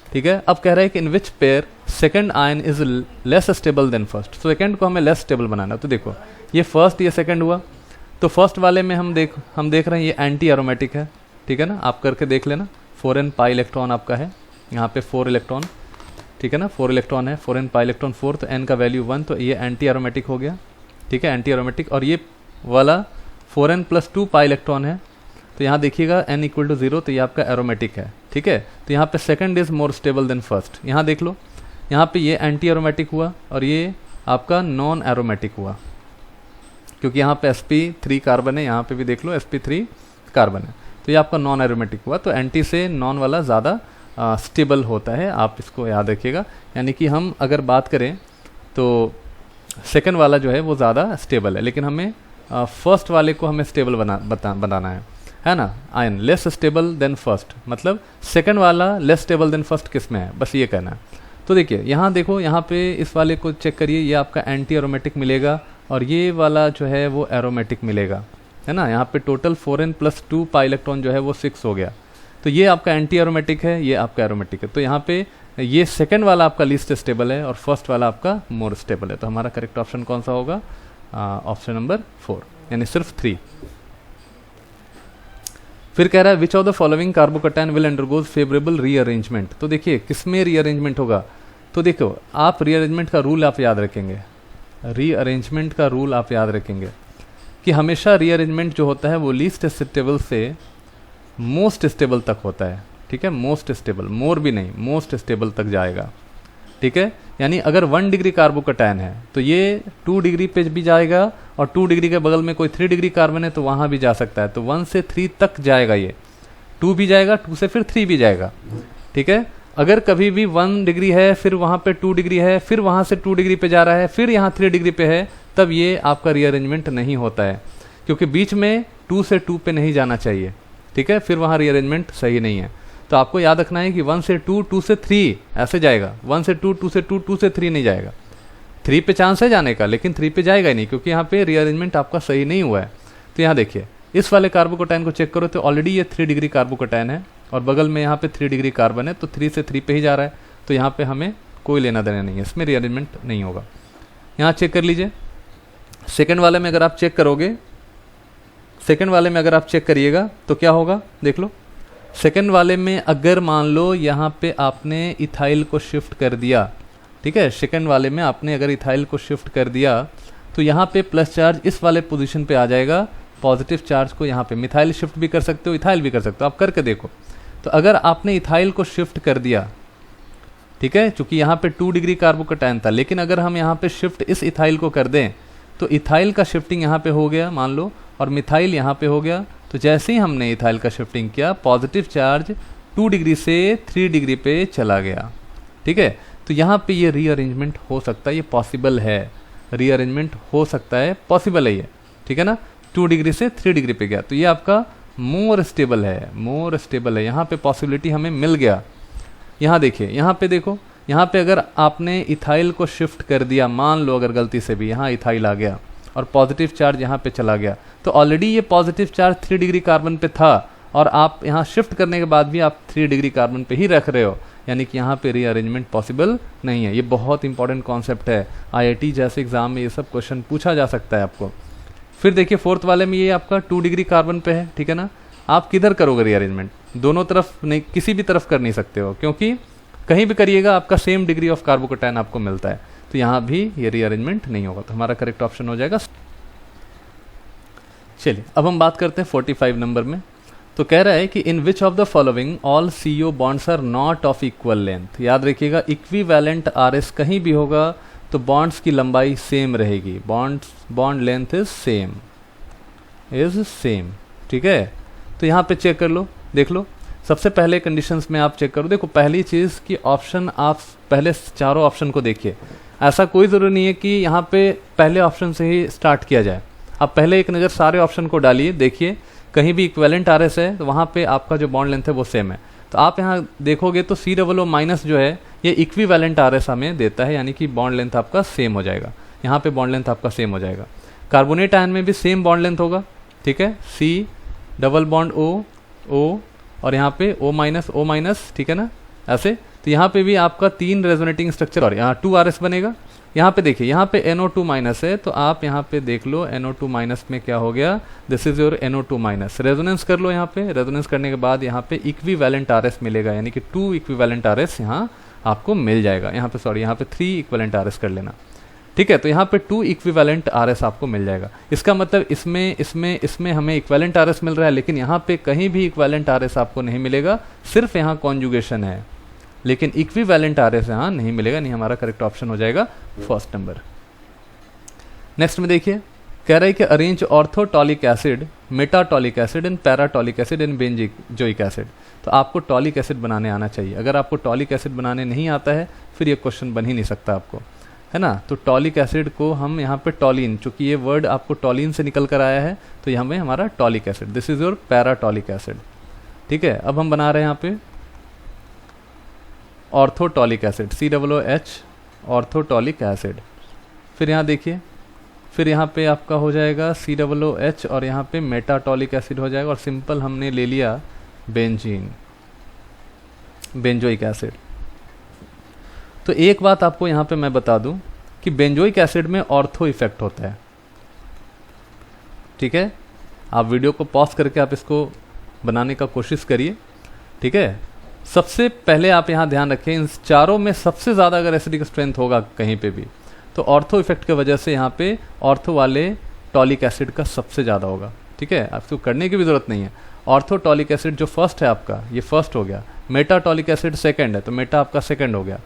ठीक है। अब कह रहा है कि in which pair second ion is less stable than first. तो सेकंड को हमें लेस स्टेबल बनाना है। तो देखो, ये फर्स्ट ये सेकंड हुआ, तो फर्स्ट वाले में हम देख रहे हैं ये एंटी एरोमेटिक है, ठीक है ना, आप करके देख लेना। 4n पाई इलेक्ट्रॉन आपका है, यहाँ पे 4 इलेक्ट्रॉन, ठीक है ना, 4 इलेक्ट्रॉन है, 4n पाई इलेक्ट्रॉन 4, तो n का वैल्यू 1, तो ये एंटी एरोमेटिक हो गया, ठीक है, एंटी एरोमेटिक। और ये वाला 4n + 2 पाई इलेक्ट्रॉन है, तो यहाँ देखिएगा n = 0, तो ये आपका एरोमेटिक है, ठीक है। तो यहाँ पे second is more stable than first. यहाँ देख लो, यहाँ पे ये एंटी एरोमेटिक हुआ और ये आपका नॉन एरोमेटिक हुआ, क्योंकि यहाँ पे sp3 कार्बन है, यहाँ पे भी देख लो sp3 कार्बन है, तो ये आपका नॉन एरोमेटिक हुआ। तो एंटी से नॉन वाला ज़्यादा स्टेबल होता है, आप इसको याद रखिएगा। यानी कि हम अगर बात करें तो सेकंड वाला जो है वो ज़्यादा स्टेबल है, लेकिन हमें फर्स्ट वाले को हमें स्टेबल बनाना है ना। Ion less stable than first, मतलब सेकंड वाला लेस स्टेबल देन फर्स्ट किस में है, बस ये कहना है। तो देखिए यहाँ देखो, यहाँ पे इस वाले को चेक करिए, ये आपका एंटी एरोमेटिक मिलेगा और ये वाला जो है वो एरोमेटिक मिलेगा, है ना। यहाँ पे टोटल 4n+2 पाई इलेक्ट्रॉन जो है वो 6 हो गया। तो ये आपका एंटी एरोमेटिक है, ये आपका एरोमेटिक है। तो यहाँ पे ये सेकंड वाला आपका लीस्ट स्टेबल है और फर्स्ट वाला आपका मोर स्टेबल है। तो हमारा करेक्ट ऑप्शन कौन सा होगा, ऑप्शन नंबर 4, यानी सिर्फ 3। फिर कह रहा है विच of the following carbocation will undergoes favourable rearrangement. तो देखिए किसमें रीअरेंजमेंट होगा, तो देखो आप रीअरेंजमेंट का रूल आप याद रखेंगे, रीअरेंजमेंट का रूल आप याद रखेंगे कि हमेशा रीअरेंजमेंट जो होता है वो लीस्ट स्टेबल से मोस्ट स्टेबल तक होता है, ठीक है। मोस्ट स्टेबल, मोर भी नहीं, मोस्ट स्टेबल तक जाएगा, ठीक है। यानी अगर 1 डिग्री कार्बोकैटायन है तो ये 2 डिग्री पे भी जाएगा और 2 डिग्री के बगल में कोई 3 डिग्री कार्बन है तो वहाँ भी जा सकता है। तो 1 से 3 तक जाएगा, ये 2 भी जाएगा, 2 से फिर 3 भी जाएगा, ठीक है। अगर कभी भी 1 डिग्री है, फिर वहाँ पे 2 डिग्री है, फिर वहाँ से 2 डिग्री पे जा रहा है, फिर यहाँ 3 डिग्री पे है, तब ये आपका रीअरेंजमेंट नहीं होता है, क्योंकि बीच में 2 से 2 पे नहीं जाना चाहिए, ठीक है। फिर वहाँ रीअरेंजमेंट सही नहीं है। तो आपको याद रखना है कि 1 से 2, 2 से 3 ऐसे जाएगा, 1 से 2, 2 से 2, 2 से 3 नहीं जाएगा। 3 पे चांस है जाने का, लेकिन 3 पे जाएगा ही नहीं, क्योंकि यहाँ पे रीअरेंजमेंट आपका सही नहीं हुआ है। तो यहाँ देखिए इस वाले कार्बोकैटायन को चेक करो तो ऑलरेडी ये 3 डिग्री कार्बोकैटायन है और बगल में यहाँ पे 3 डिग्री कार्बन है, तो 3 से 3 पे ही जा रहा है। तो यहाँ पे हमें कोई लेना देना नहीं है, इसमें रीअरेंजमेंट नहीं होगा। यहाँ चेक कर लीजिए, सेकेंड वाले में अगर आप चेक करोगे, सेकेंड वाले में अगर आप चेक करिएगा तो क्या होगा, देख लो। सेकेंड वाले में अगर मान लो यहाँ पे आपने इथाइल को शिफ्ट कर दिया, ठीक है, सेकेंड वाले में आपने अगर इथाइल को शिफ्ट कर दिया तो यहाँ पे प्लस चार्ज इस वाले पोजीशन पे आ जाएगा, पॉजिटिव चार्ज को यहाँ पे मिथाइल शिफ्ट भी कर सकते हो, इथाइल भी कर सकते हो, आप करके देखो। तो अगर आपने इथाइल को शिफ्ट कर दिया, ठीक है, चूंकि यहाँ पे 2 डिग्री कार्बोकैटायन था, लेकिन अगर हम यहाँ पे शिफ्ट इस इथाइल को कर दें तो इथाइल का शिफ्टिंग यहाँ पे हो गया मान लो, और मिथाइल यहाँ पे हो गया। तो जैसे ही हमने इथाइल का शिफ्टिंग किया, पॉजिटिव चार्ज 2 डिग्री से 3 डिग्री पे चला गया, ठीक है। तो यहाँ पे ये रीअरेंजमेंट हो सकता है, ये पॉसिबल है, रीअरेंजमेंट हो सकता है, पॉसिबल है ये, ठीक है ना। 2 डिग्री से 3 डिग्री पे गया, तो ये आपका मोर स्टेबल है, मोर स्टेबल है। यहाँ पे पॉसिबिलिटी हमें मिल गया। यहाँ देखिए, यहाँ पे देखो, यहाँ पे अगर आपने इथाइल को शिफ्ट कर दिया, मान लो अगर गलती से भी यहाँ इथाइल आ गया और पॉजिटिव चार्ज यहाँ पे चला गया, तो ऑलरेडी ये पॉजिटिव चार्ज 3 डिग्री कार्बन पे था और आप यहाँ शिफ्ट करने के बाद भी आप 3 डिग्री कार्बन पे ही रख रहे हो, यानी कि यहाँ पे रीअरेंजमेंट पॉसिबल नहीं है। ये बहुत इंपॉर्टेंट कॉन्सेप्ट है, IIT जैसे एग्जाम में ये सब क्वेश्चन पूछा जा सकता है आपको। फिर देखिए फोर्थ वाले में ये आपका 2 डिग्री कार्बन पे है, ठीक है ना। आप किधर करोगे रीअरेंजमेंट, दोनों तरफ नहीं, किसी भी तरफ कर नहीं सकते हो, क्योंकि कहीं भी करिएगा आपका सेम डिग्री ऑफ कार्बोकैटायन आपको मिलता है। तो यहाँ भी ये रीअरेंजमेंट नहीं होगा, तो हमारा करेक्ट ऑप्शन हो जाएगा। चलिए अब हम बात करते हैं 45 नंबर में। तो कह रहा है कि in which of the following all CO bonds are not of equal length. याद रखिएगा इक्विवेलेंट RS कहीं भी होगा तो बॉन्ड्स की लंबाई सेम रहेगी, बॉन्ड लेंथ इज सेम, ठीक है। तो यहाँ पे चेक कर लो, देख लो, सबसे पहले कंडीशंस में आप चेक करो। देखो पहली चीज़ कि ऑप्शन, आप पहले चारों ऑप्शन को देखिए, ऐसा कोई ज़रूरी नहीं है कि यहाँ पे पहले ऑप्शन से ही स्टार्ट किया जाए। आप पहले एक नज़र सारे ऑप्शन को डालिए, देखिए कहीं भी इक्विवेलेंट RS है तो वहाँ पे आपका जो बॉन्ड लेंथ है वो सेम है। तो आप यहाँ देखोगे तो COO माइनस जो है ये इक्विवेलेंट RS हमें देता है, यानी कि बॉन्ड लेंथ आपका सेम हो जाएगा, यहाँ पे बॉन्ड लेंथ आपका सेम हो जाएगा। कार्बोनेट आयन में भी सेम बॉन्ड लेंथ होगा, ठीक है, C डबल बॉन्ड O और यहाँ पे O माइनस, ठीक है ना, ऐसे। तो यहाँ पे भी आपका 3 रेजोनेटिंग स्ट्रक्चर और यहाँ 2 RS बनेगा। यहाँ पे देखिए, यहाँ पे NO2 माइनस है, तो आप यहाँ पे देख लो NO2 माइनस में क्या हो गया, this is your NO2 minus. Resonance कर लो, यहाँ पे रेजोनेंस करने के बाद यहाँ पे इक्विवेलेंट RS मिलेगा, यानी कि 2 इक्विवेलेंट RS यहाँ आपको मिल जाएगा। यहाँ पे सॉरी, यहाँ पे 3 इक्विवेलेंट RS कर लेना, ठीक है। तो यहाँ पे 2 इक्विवेलेंट RS आपको मिल जाएगा। इसका मतलब इसमें हमें इक्विवेलेंट RS मिल रहा है, लेकिन यहाँ पे कहीं भी इक्विवेलेंट RS आपको नहीं मिलेगा, सिर्फ यहाँ कॉन्जुगेशन है, लेकिन इक्विवेलेंट RS यहाँ नहीं मिलेगा। नहीं, हमारा करेक्ट ऑप्शन हो जाएगा फर्स्ट नंबर। नेक्स्ट में देखिए, कह रहा है कि arrange orthotoluic acid, metatoluic acid and paratoluic acid and benzoic acid. तो आपको टॉलिक एसिड बनाने आना चाहिए। अगर आपको टॉलिक एसिड बनाने नहीं आता है फिर ये क्वेश्चन बन ही नहीं सकता आपको, है ना। तो टॉलिक एसिड को हम यहाँ पे टॉलिन, चूंकि ये वर्ड आपको टॉलिन से निकल कर आया है तो यहाँ में हमारा toluic acid, this is your paratoluic acid. ठीक है, अब हम बना रहे हैं यहाँ पे orthotoluic acid, COOH orthotoluic acid. फिर यहाँ देखिए, फिर यहाँ पे आपका हो जाएगा COOH और यहाँ पे मेटाटॉलिक एसिड हो जाएगा और सिंपल हमने ले लिया बेंजीन, बेंजोइक एसिड। तो एक बात आपको यहाँ पे मैं बता दूं कि बेंजोइक एसिड में ऑर्थो इफेक्ट होता है। ठीक है, आप वीडियो को पॉज करके आप इसको बनाने का कोशिश करिए। ठीक है, सबसे पहले आप यहाँ ध्यान रखें, इन चारों में सबसे ज़्यादा अगर एसिडिक स्ट्रेंथ होगा कहीं पे भी तो ऑर्थो इफेक्ट की वजह से यहाँ पे ऑर्थो वाले टॉलिक एसिड का सबसे ज़्यादा होगा। ठीक है, आपको करने की भी ज़रूरत नहीं है। ऑर्थोटॉलिक एसिड जो फर्स्ट है आपका, ये फर्स्ट हो गया। मेटाटॉलिक एसिड सेकंड है तो मेटा आपका सेकंड हो गया।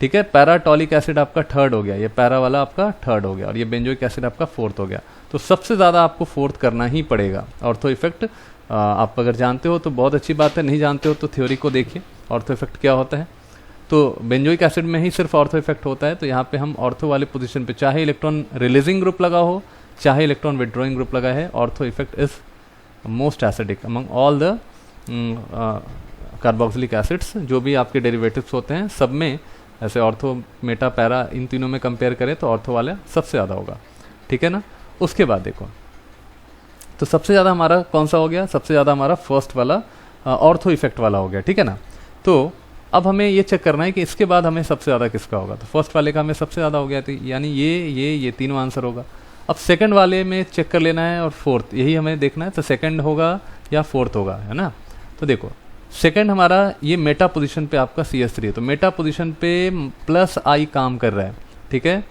ठीक है, पैराटॉलिक एसिड आपका थर्ड हो गया, ये पैरा वाला आपका थर्ड हो गया और ये बेंजोइक एसिड आपका फोर्थ हो गया। तो सबसे ज़्यादा आपको फोर्थ करना ही पड़ेगा ऑर्थो इफेक्ट। आप अगर जानते हो तो बहुत अच्छी बात है, नहीं जानते हो तो थ्योरी को देखिए ऑर्थो इफेक्ट क्या होता है। तो बेंजोइक एसिड में ही सिर्फ ऑर्थो इफेक्ट होता है। तो यहाँ पे हम ऑर्थो वाले पोजीशन पे, चाहे इलेक्ट्रॉन रिलीजिंग ग्रुप लगा हो चाहे इलेक्ट्रॉन विड्रॉइंग ग्रुप लगा है, ortho effect is most acidic among all the carboxylic acids. जो भी आपके डेरिवेटिव्स होते हैं सब में ऐसे ऑर्थो, मेटा, पैरा, इन तीनों में कंपेयर करें तो ऑर्थो वाला सबसे ज़्यादा होगा। ठीक है ना। उसके बाद देखो, तो सबसे ज़्यादा हमारा कौन सा हो गया, सबसे ज़्यादा हमारा फर्स्ट वाला ऑर्थो इफेक्ट वाला हो गया। ठीक है ना। तो अब हमें ये चेक करना है कि इसके बाद हमें सबसे ज़्यादा किसका होगा। तो फर्स्ट वाले का हमें सबसे ज़्यादा हो गया, यानी ये तीनों आंसर होगा। अब सेकंड वाले में चेक कर लेना है और फोर्थ, यही हमें देखना है। तो सेकंड होगा या फोर्थ होगा, है ना। तो देखो सेकंड हमारा ये मेटा पोजीशन पे आपका CH3 है, तो मेटा पोजीशन पे +I काम कर रहा है। ठीक है,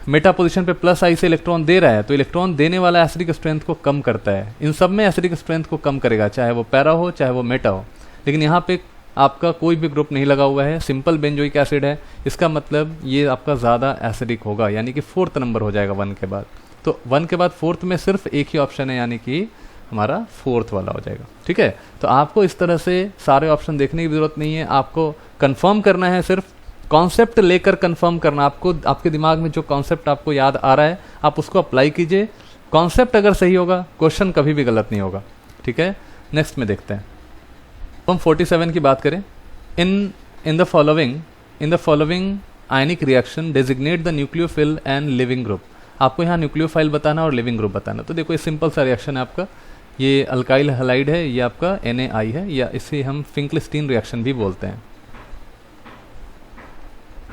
मेटा पोजीशन पे +I से इलेक्ट्रॉन दे रहा है, तो इलेक्ट्रॉन देने वाला एसिडिक स्ट्रेंथ को कम करता है। इन सब में एसिडिक स्ट्रेंथ को कम करेगा, चाहे वो पैरा हो चाहे वो मेटा हो। लेकिन यहाँ पे आपका कोई भी ग्रुप नहीं लगा हुआ है, सिंपल बेंजोइक एसिड है, इसका मतलब ये आपका ज़्यादा एसिडिक होगा, यानी कि फोर्थ नंबर हो जाएगा 1 के बाद। तो 1 के बाद फोर्थ में सिर्फ एक ही ऑप्शन है, यानी कि हमारा फोर्थ वाला हो जाएगा। ठीक है, तो आपको इस तरह से सारे ऑप्शन देखने की ज़रूरत नहीं है, आपको कंफर्म करना है, सिर्फ कॉन्सेप्ट लेकर कंफर्म करना। आपको आपके दिमाग में जो कॉन्सेप्ट आपको याद आ रहा है आप उसको अप्लाई कीजिए। कॉन्सेप्ट अगर सही होगा क्वेश्चन कभी भी गलत नहीं होगा। ठीक है, नेक्स्ट में देखते हैं। हम 47 की बात करें। In the following ionic reaction designate the nucleophile and leaving group. आपको यहाँ न्यूक्लियोफाइल बताना और लिविंग ग्रुप बताना। तो देखो ये सिंपल सा रिएक्शन है आपका, ये अल्काइल हैलाइड है, ये आपका NaI है, या इसे हम फिंकलिस्टीन रिएक्शन भी बोलते हैं।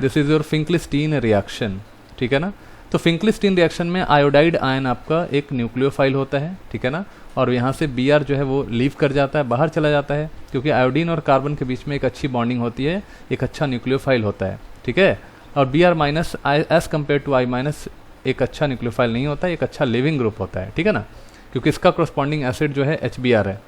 This is your Finkelstein reaction. ठीक है ना। तो फिंकलिस्टीन रिएक्शन में आयोडाइड आयन आपका एक न्यूक्लियोफाइल होता है। ठीक है ना, और यहाँ से Br जो है वो लीव कर जाता है, बाहर चला जाता है, क्योंकि आयोडीन और कार्बन के बीच में एक अच्छी बॉन्डिंग होती है, एक अच्छा न्यूक्लियोफाइल होता है। ठीक है, और Br- as compared to I- एक अच्छा न्यूक्लियोफाइल नहीं होता है, एक अच्छा लिविंग ग्रुप होता है। ठीक है ना, क्योंकि इसका करस्पॉन्डिंग एसिड जो है HBr है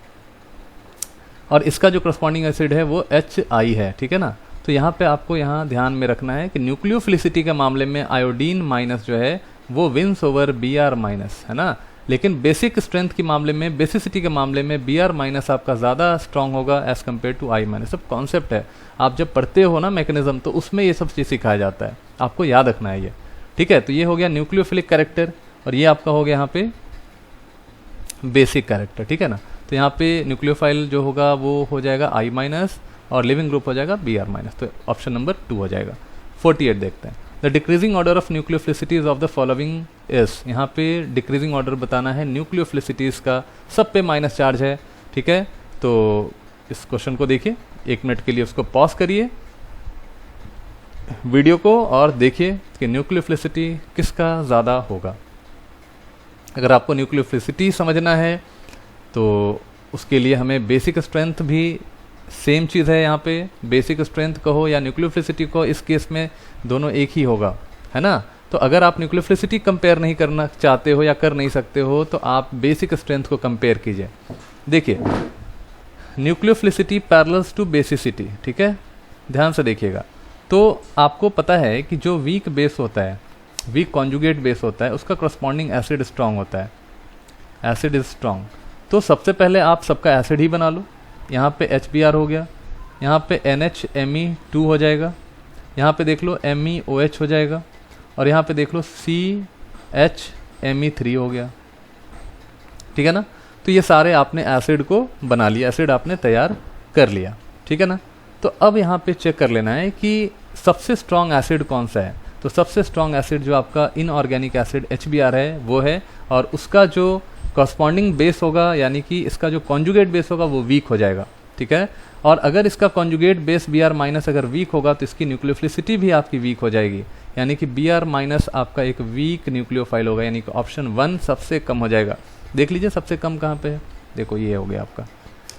और इसका जो करस्पॉन्डिंग एसिड है वो HI है। ठीक है ना। तो यहाँ पे आपको यहाँ ध्यान में रखना है कि न्यूक्लियोफिलिसिटी के मामले में आयोडीन माइनस जो है वो विंस ओवर Br-, है ना। लेकिन बेसिक स्ट्रेंथ के मामले में, बेसिसिटी के मामले में Br- आपका ज़्यादा स्ट्रांग होगा एज कम्पेयर टू I-। सब कॉन्सेप्ट है, आप जब पढ़ते हो ना मैकेनिज्म तो उसमें ये सब चीज़ सिखाया जाता है, आपको याद रखना है ये। ठीक है, तो ये हो गया न्यूक्लियोफिलिक कैरेक्टर और ये आपका हो गया यहाँ पे बेसिक कैरेक्टर। ठीक है ना। तो यहाँ पे न्यूक्लियोफाइल जो होगा वो हो जाएगा I- और लिविंग ग्रुप हो जाएगा Br-। तो ऑप्शन नंबर 2 हो जाएगा। 48 देखते हैं। The decreasing order of nucleophilicities of the following is. यहाँ पे डिक्रीजिंग ऑर्डर बताना है न्यूक्लियोफिलिसिटीज का, सब पे माइनस चार्ज है। ठीक है, तो इस क्वेश्चन को देखिए, 1 मिनट के लिए उसको पॉज करिए वीडियो को और देखिए कि न्यूक्लियोफिलिसिटी किसका ज़्यादा होगा। अगर आपको न्यूक्लियोफिलिसिटी समझना है तो उसके लिए हमें बेसिक स्ट्रेंथ भी सेम चीज़ है। यहाँ पे बेसिक स्ट्रेंथ कहो या न्यूक्लियोफिलिसिटी को, इस केस में दोनों एक ही होगा, है ना। तो अगर आप न्यूक्लियोफिलिसिटी कंपेयर नहीं करना चाहते हो या कर नहीं सकते हो तो आप बेसिक स्ट्रेंथ को कंपेयर कीजिए। देखिए न्यूक्लियोफिलिसिटी पैरेलल्स टू बेसिसिटी। ठीक है, ध्यान से देखिएगा। तो आपको पता है कि जो वीक बेस होता है वीक कॉन्जुगेट बेस होता है उसका करस्पॉन्डिंग एसिड स्ट्रॉन्ग होता है, एसिड इज स्ट्रॉन्ग। तो सबसे पहले आप सबका एसिड ही बना लो। यहाँ पे HBr हो गया, यहाँ पे NHMe2 हो जाएगा, यहाँ पे देख लो MEOH हो जाएगा, और यहाँ पे देख लो CHMe3 हो गया, ठीक है ना। तो ये सारे आपने एसिड को बना लिया, एसिड आपने तैयार कर लिया, ठीक है ना। तो अब यहाँ पे चेक कर लेना है कि सबसे स्ट्रॉन्ग एसिड कौन सा है। तो सबसे स्ट्रॉन्ग एसिड जो आपका इनऑर्गेनिक एसिड HBr है वो है, और उसका जो कॉरस्पॉन्डिंग बेस होगा यानी कि इसका जो कॉन्जुगेट बेस होगा वो वीक हो जाएगा, ठीक है। और अगर इसका कॉन्जुगेट बेस Br माइनस अगर वीक होगा तो इसकी न्यूक्लियोफिलिसिटी भी आपकी वीक हो जाएगी, यानी कि Br माइनस आपका एक वीक न्यूक्लियोफाइल होगा, यानी कि ऑप्शन 1 सबसे कम हो जाएगा। देख लीजिए सबसे कम कहाँ पे है, देखो ये हो गया आपका,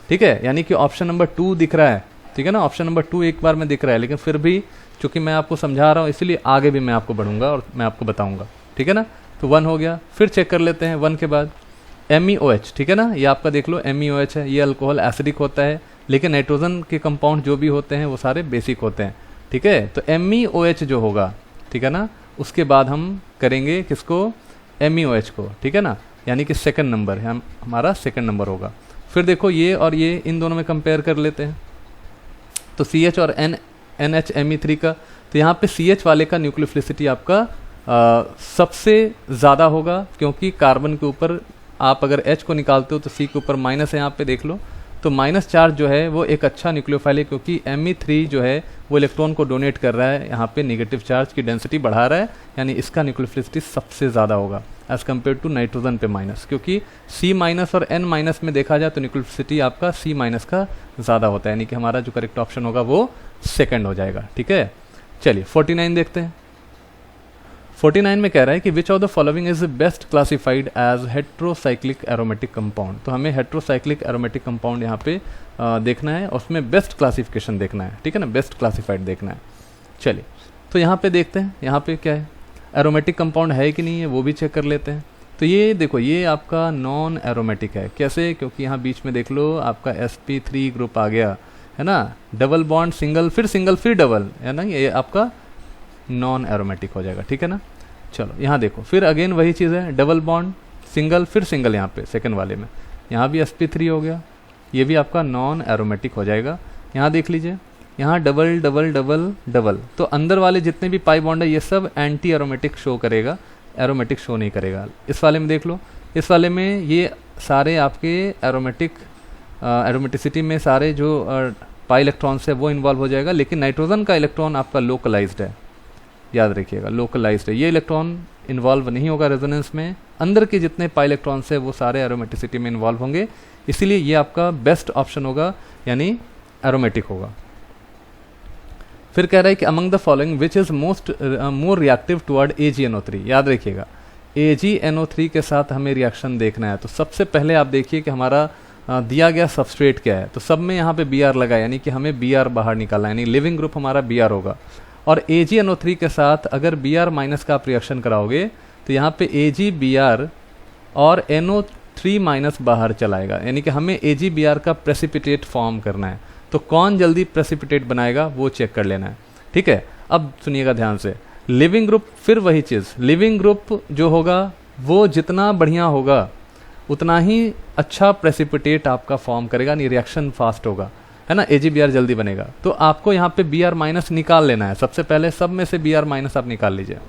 ठीक है। यानी कि ऑप्शन नंबर 2 दिख रहा है, ठीक है ना। ऑप्शन नंबर 2 एक बार में दिख रहा है, लेकिन फिर भी चूंकि मैं आपको समझा रहा हूँ इसलिए आगे भी मैं आपको बढ़ूंगा और मैं आपको बताऊंगा, ठीक है ना। तो 1 हो गया, फिर चेक कर लेते हैं 1 के बाद MEOH, ठीक है ना। ये आपका देख लो MEOH है, ये अल्कोहल एसिडिक होता है, लेकिन नाइट्रोजन के कंपाउंड जो भी होते हैं वो सारे बेसिक होते हैं, ठीक है। तो MEOH जो होगा, ठीक है ना, उसके बाद हम करेंगे किसको, MEOH को, ठीक है ना, यानी कि सेकंड नंबर है, हमारा सेकंड नंबर होगा। फिर देखो ये और ये इन दोनों में कंपेयर कर लेते हैं। तो CH और NHMe3 का, तो यहाँ पे CH वाले का न्यूक्लियोफिलिसिटी आपका सबसे ज़्यादा होगा, क्योंकि कार्बन के ऊपर आप अगर H को निकालते हो तो C के ऊपर माइनस है, यहाँ पे देख लो। तो माइनस चार्ज जो है वो एक अच्छा न्यूक्लियोफाइल है, क्योंकि Me3 जो है वो इलेक्ट्रॉन को डोनेट कर रहा है, यहाँ पे नेगेटिव चार्ज की डेंसिटी बढ़ा रहा है, यानी इसका न्यूक्लियोफिलिसिटी सबसे ज़्यादा होगा एज़ कम्पेयर टू नाइट्रोजन पे माइनस, क्योंकि C माइनस और N माइनस में देखा जाए तो न्यूक्लियोफिलिसिटी आपका C माइनस का ज़्यादा होता है, यानी कि हमारा जो करेक्ट ऑप्शन होगा वो सेकेंड हो जाएगा, ठीक है। चलिए 49 देखते हैं। 49 में कह रहा है कि which of the following is best classified as heterocyclic aromatic compound. तो हमें हेट्रोसाइक्लिक एरोमेटिक कंपाउंड यहाँ पे देखना है, और उसमें बेस्ट क्लासिफिकेशन देखना है, ठीक है ना, बेस्ट क्लासिफाइड देखना है। चलिए तो यहाँ पे देखते हैं, यहाँ पे क्या है, एरोमेटिक कंपाउंड है कि नहीं है वो भी चेक कर लेते हैं। तो ये देखो ये आपका नॉन एरोमेटिक है, कैसे, क्योंकि यहाँ बीच में देख लो आपका sp3 ग्रुप आ गया है ना, डबल बॉन्ड सिंगल फिर डबल, है ना, ये आपका नॉन एरोमेटिक हो जाएगा, ठीक है ना। चलो यहाँ देखो फिर अगेन वही चीज़ है, डबल बॉन्ड सिंगल फिर सिंगल, यहाँ पे सेकंड वाले में यहाँ भी sp3 हो गया, ये भी आपका नॉन एरोमेटिक हो जाएगा। यहाँ देख लीजिए यहाँ डबल डबल डबल डबल, तो अंदर वाले जितने भी पाई बॉन्ड है ये सब एंटी एरोमेटिक शो करेगा, एरोमेटिक शो नहीं करेगा। इस वाले में देख लो, इस वाले में ये सारे आपके एरोमेटिसिटी में सारे जो पाई इलेक्ट्रॉन्स है वो इन्वॉल्व हो जाएगा, लेकिन नाइट्रोजन का इलेक्ट्रॉन आपका लोकलाइज्ड है, याद रखिएगा लोकलाइज्ड है, ये इलेक्ट्रॉन इन्वॉल्व नहीं होगा रेजोनेंस में। अंदर के जितने पाई इलेक्ट्रॉन्स है वो सारे एरोमेटिसिटी में इन्वॉल्व होंगे, इसीलिए ये आपका बेस्ट ऑप्शन होगा, यानी एरोमेटिक होगा। फिर कह रहा है कि among the following which is more reactive toward AgNO3, याद रखिएगा AgNO3 के साथ हमें रिएक्शन देखना है। तो सबसे पहले आप देखिए कि हमारा दिया गया सबस्ट्रेट क्या है, तो सब में यहाँ पे Br लगा है, यानी कि हमें Br बाहर निकालना है, यानी लिविंग ग्रुप हमारा Br होगा। और AgNO3 के साथ अगर Br माइनस का आप रिएक्शन कराओगे तो यहाँ पे AgBr और NO3 माइनस बाहर चलाएगा, यानी कि हमें AgBr का प्रेसिपिटेट फॉर्म करना है। तो कौन जल्दी प्रेसिपिटेट बनाएगा वो चेक कर लेना है, ठीक है। अब सुनिएगा ध्यान से, लिविंग ग्रुप फिर वही चीज़, लिविंग ग्रुप जो होगा वो जितना बढ़िया होगा उतना ही अच्छा प्रेसिपिटेट आपका फॉर्म करेगा, नहीं रिएक्शन फास्ट होगा, है ना, AgBr जल्दी बनेगा। तो आपको यहाँ पे Br माइनस निकाल लेना है, सबसे पहले सब में से Br माइनस आप निकाल लीजिए।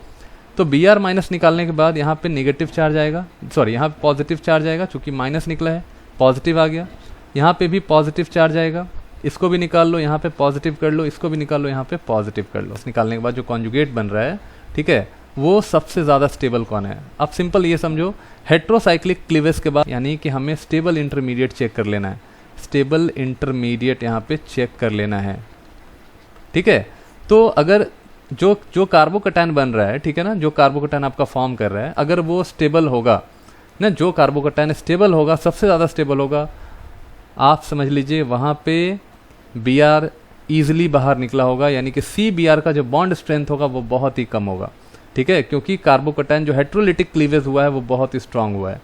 तो Br माइनस निकालने के बाद यहाँ पे नेगेटिव चार्ज आएगा, सॉरी यहाँ पे पॉजिटिव चार्ज आएगा, चूँकि माइनस निकला है पॉजिटिव आ गया, यहाँ पे भी पॉजिटिव चार्ज आएगा, इसको भी निकाल लो, यहाँ पे पॉजिटिव कर लो, इसको भी निकाल लो, यहाँ पे पॉजिटिव कर लो। निकालने के बाद जो कॉन्जुगेट बन रहा है, ठीक है, वो सबसे ज़्यादा स्टेबल कौन है। अब सिंपल ये समझो, हेट्रोसाइक्लिक क्लीवेज के बाद यानी कि हमें स्टेबल इंटरमीडिएट चेक कर लेना है, स्टेबल इंटरमीडिएट यहाँ पे चेक कर लेना है, ठीक है। तो अगर जो कार्बोकैटायन बन रहा है, ठीक है ना, जो कार्बोकैटायन आपका फॉर्म कर रहा है, अगर वो स्टेबल होगा ना, जो कार्बोकैटायन स्टेबल होगा, सबसे ज़्यादा स्टेबल होगा, आप समझ लीजिए वहाँ पे Br ईजिली बाहर निकला होगा, यानी कि CBr का जो बॉन्ड स्ट्रेंथ होगा वो बहुत ही कम होगा, ठीक है, क्योंकि कार्बोकैटायन जो हेट्रोलिटिक क्लीवेज हुआ है वो बहुत ही स्ट्रांग हुआ है।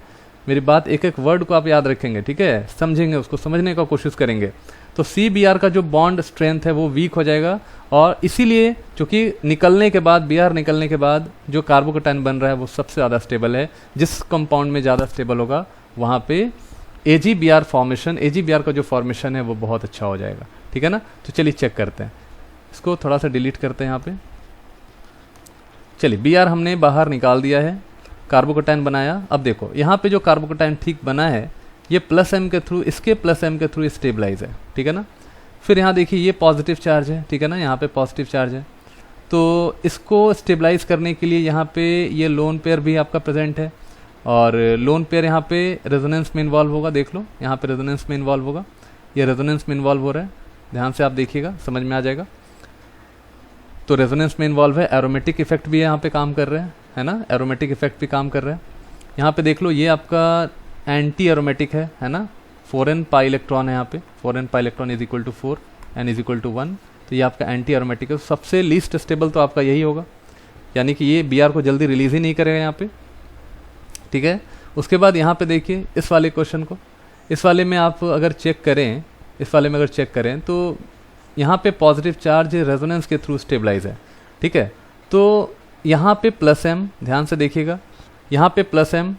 मेरी बात एक एक वर्ड को आप याद रखेंगे, ठीक है, समझेंगे, उसको समझने का कोशिश करेंगे। तो CBr का जो बॉन्ड स्ट्रेंथ है वो वीक हो जाएगा, और इसीलिए क्योंकि निकलने के बाद, Br निकलने के बाद जो कार्बोकैटायन बन रहा है वो सबसे ज़्यादा स्टेबल है। जिस कंपाउंड में ज़्यादा स्टेबल होगा वहाँ पे AgBr फॉर्मेशन, AgBr का जो फॉर्मेशन है वो बहुत अच्छा हो जाएगा, ठीक है ना। तो चलिए चेक करते हैं, इसको थोड़ा सा डिलीट करते हैं यहाँ पे। चलिए Br हमने बाहर निकाल दिया है, कार्बोकैटायन बनाया। अब देखो यहाँ पे जो कार्बोकैटायन ठीक बना है ये +M के थ्रू, इसके +M के थ्रू स्टेबलाइज है, ठीक है ना। फिर यहाँ देखिए ये पॉजिटिव चार्ज है, ठीक है ना, यहाँ पे पॉजिटिव चार्ज है। तो इसको स्टेबलाइज करने के लिए यहाँ पे ये लोन पेयर भी आपका प्रेजेंट है, और लोन पेयर यहाँ पे रेजोनेंस में इन्वॉल्व होगा। देख लो यहाँ पे रेजोनेंस में इन्वॉल्व होगा, ये रेजोनेंस में इन्वॉल्व हो रहा है, ध्यान से आप देखिएगा, समझ में आ जाएगा। तो रेजोनेंस में इन्वॉल्व है, एरोमेटिक इफेक्ट भी यहाँ पे काम कर रहे हैं, है ना, एरोमेटिक इफेक्ट भी काम कर रहे हैं। यहाँ पे देख लो ये आपका एंटी एरोमेटिक है ना, 4n पाई इलेक्ट्रॉन है यहाँ पे, 4n pi electron is equal to 4, n is equal to 1। तो ये आपका एंटी एरोमेटिक है, सबसे लीस्ट स्टेबल तो आपका यही होगा, यानी कि ये Br को जल्दी रिलीज ही नहीं करेगा यहाँ पे, ठीक है। उसके बाद यहाँ पे देखिए इस वाले क्वेश्चन को, इस वाले में आप अगर चेक करें, इस वाले में अगर चेक करें तो यहाँ पे पॉजिटिव चार्ज रेजोनेंस के थ्रू स्टेबलाइज है, ठीक है। तो यहाँ पे +M, ध्यान से देखिएगा, यहाँ पे +M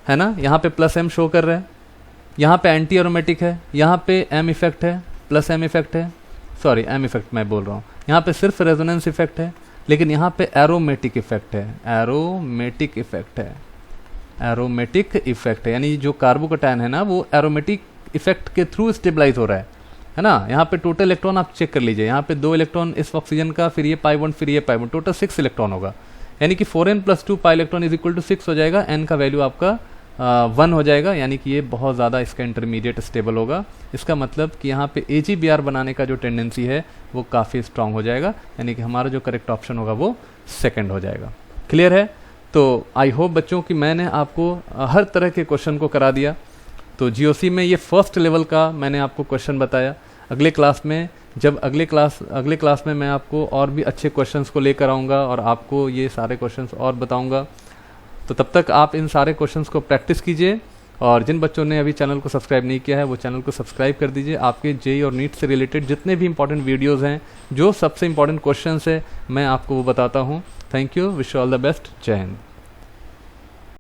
है ना, यहाँ पे +M शो कर रहा है, यहाँ पे एंटी एरोमेटिक है, यहाँ पे M इफेक्ट है, +M इफेक्ट है, सॉरी M इफेक्ट मैं बोल रहा हूँ, यहाँ पे सिर्फ रेजोनेंस इफेक्ट है, लेकिन यहाँ पे एरोमेटिक इफेक्ट है, एरोमेटिक इफेक्ट है, एरोमेटिक इफेक्ट है, यानी जो कार्बोकैटायन है ना वो एरोमेटिक इफेक्ट के थ्रू स्टेबलाइज हो रहा है ना। यहाँ पे टोटल इलेक्ट्रॉन आप चेक कर लीजिए, यहाँ पे 2 इलेक्ट्रॉन इस ऑक्सीजन का, फिर ये पाई बॉन्ड, फिर ये पाई बॉन्ड, टोटल 6 इलेक्ट्रॉन होगा, यानी कि 4n + 2 pi electron is equal to 6 हो जाएगा, n का वैल्यू आपका 1 हो जाएगा, यानी कि ये बहुत ज़्यादा इसका इंटरमीडिएट स्टेबल होगा। इसका मतलब कि यहाँ पे AgBr बनाने का जो टेंडेंसी है वो काफ़ी स्ट्रांग हो जाएगा, यानी कि हमारा जो करेक्ट ऑप्शन होगा वो सेकंड हो जाएगा। क्लियर है? तो आई होप बच्चों कि मैंने आपको हर तरह के क्वेश्चन को करा दिया। तो GOC में ये फर्स्ट लेवल का मैंने आपको क्वेश्चन बताया। अगले क्लास में जब अगले क्लास में मैं आपको और भी अच्छे क्वेश्चंस को लेकर आऊँगा और आपको ये सारे क्वेश्चंस और बताऊँगा। तो तब तक आप इन सारे क्वेश्चंस को प्रैक्टिस कीजिए, और जिन बच्चों ने अभी चैनल को सब्सक्राइब नहीं किया है वो चैनल को सब्सक्राइब कर दीजिए। आपके JEE और नीट से रिलेटेड जितने भी इंपॉर्टेंट वीडियोज़ हैं, जो सबसे इंपॉर्टेंट क्वेश्चंस है, मैं आपको वो बताता हूँ। Thank you, wish you all the best, जय हिंद।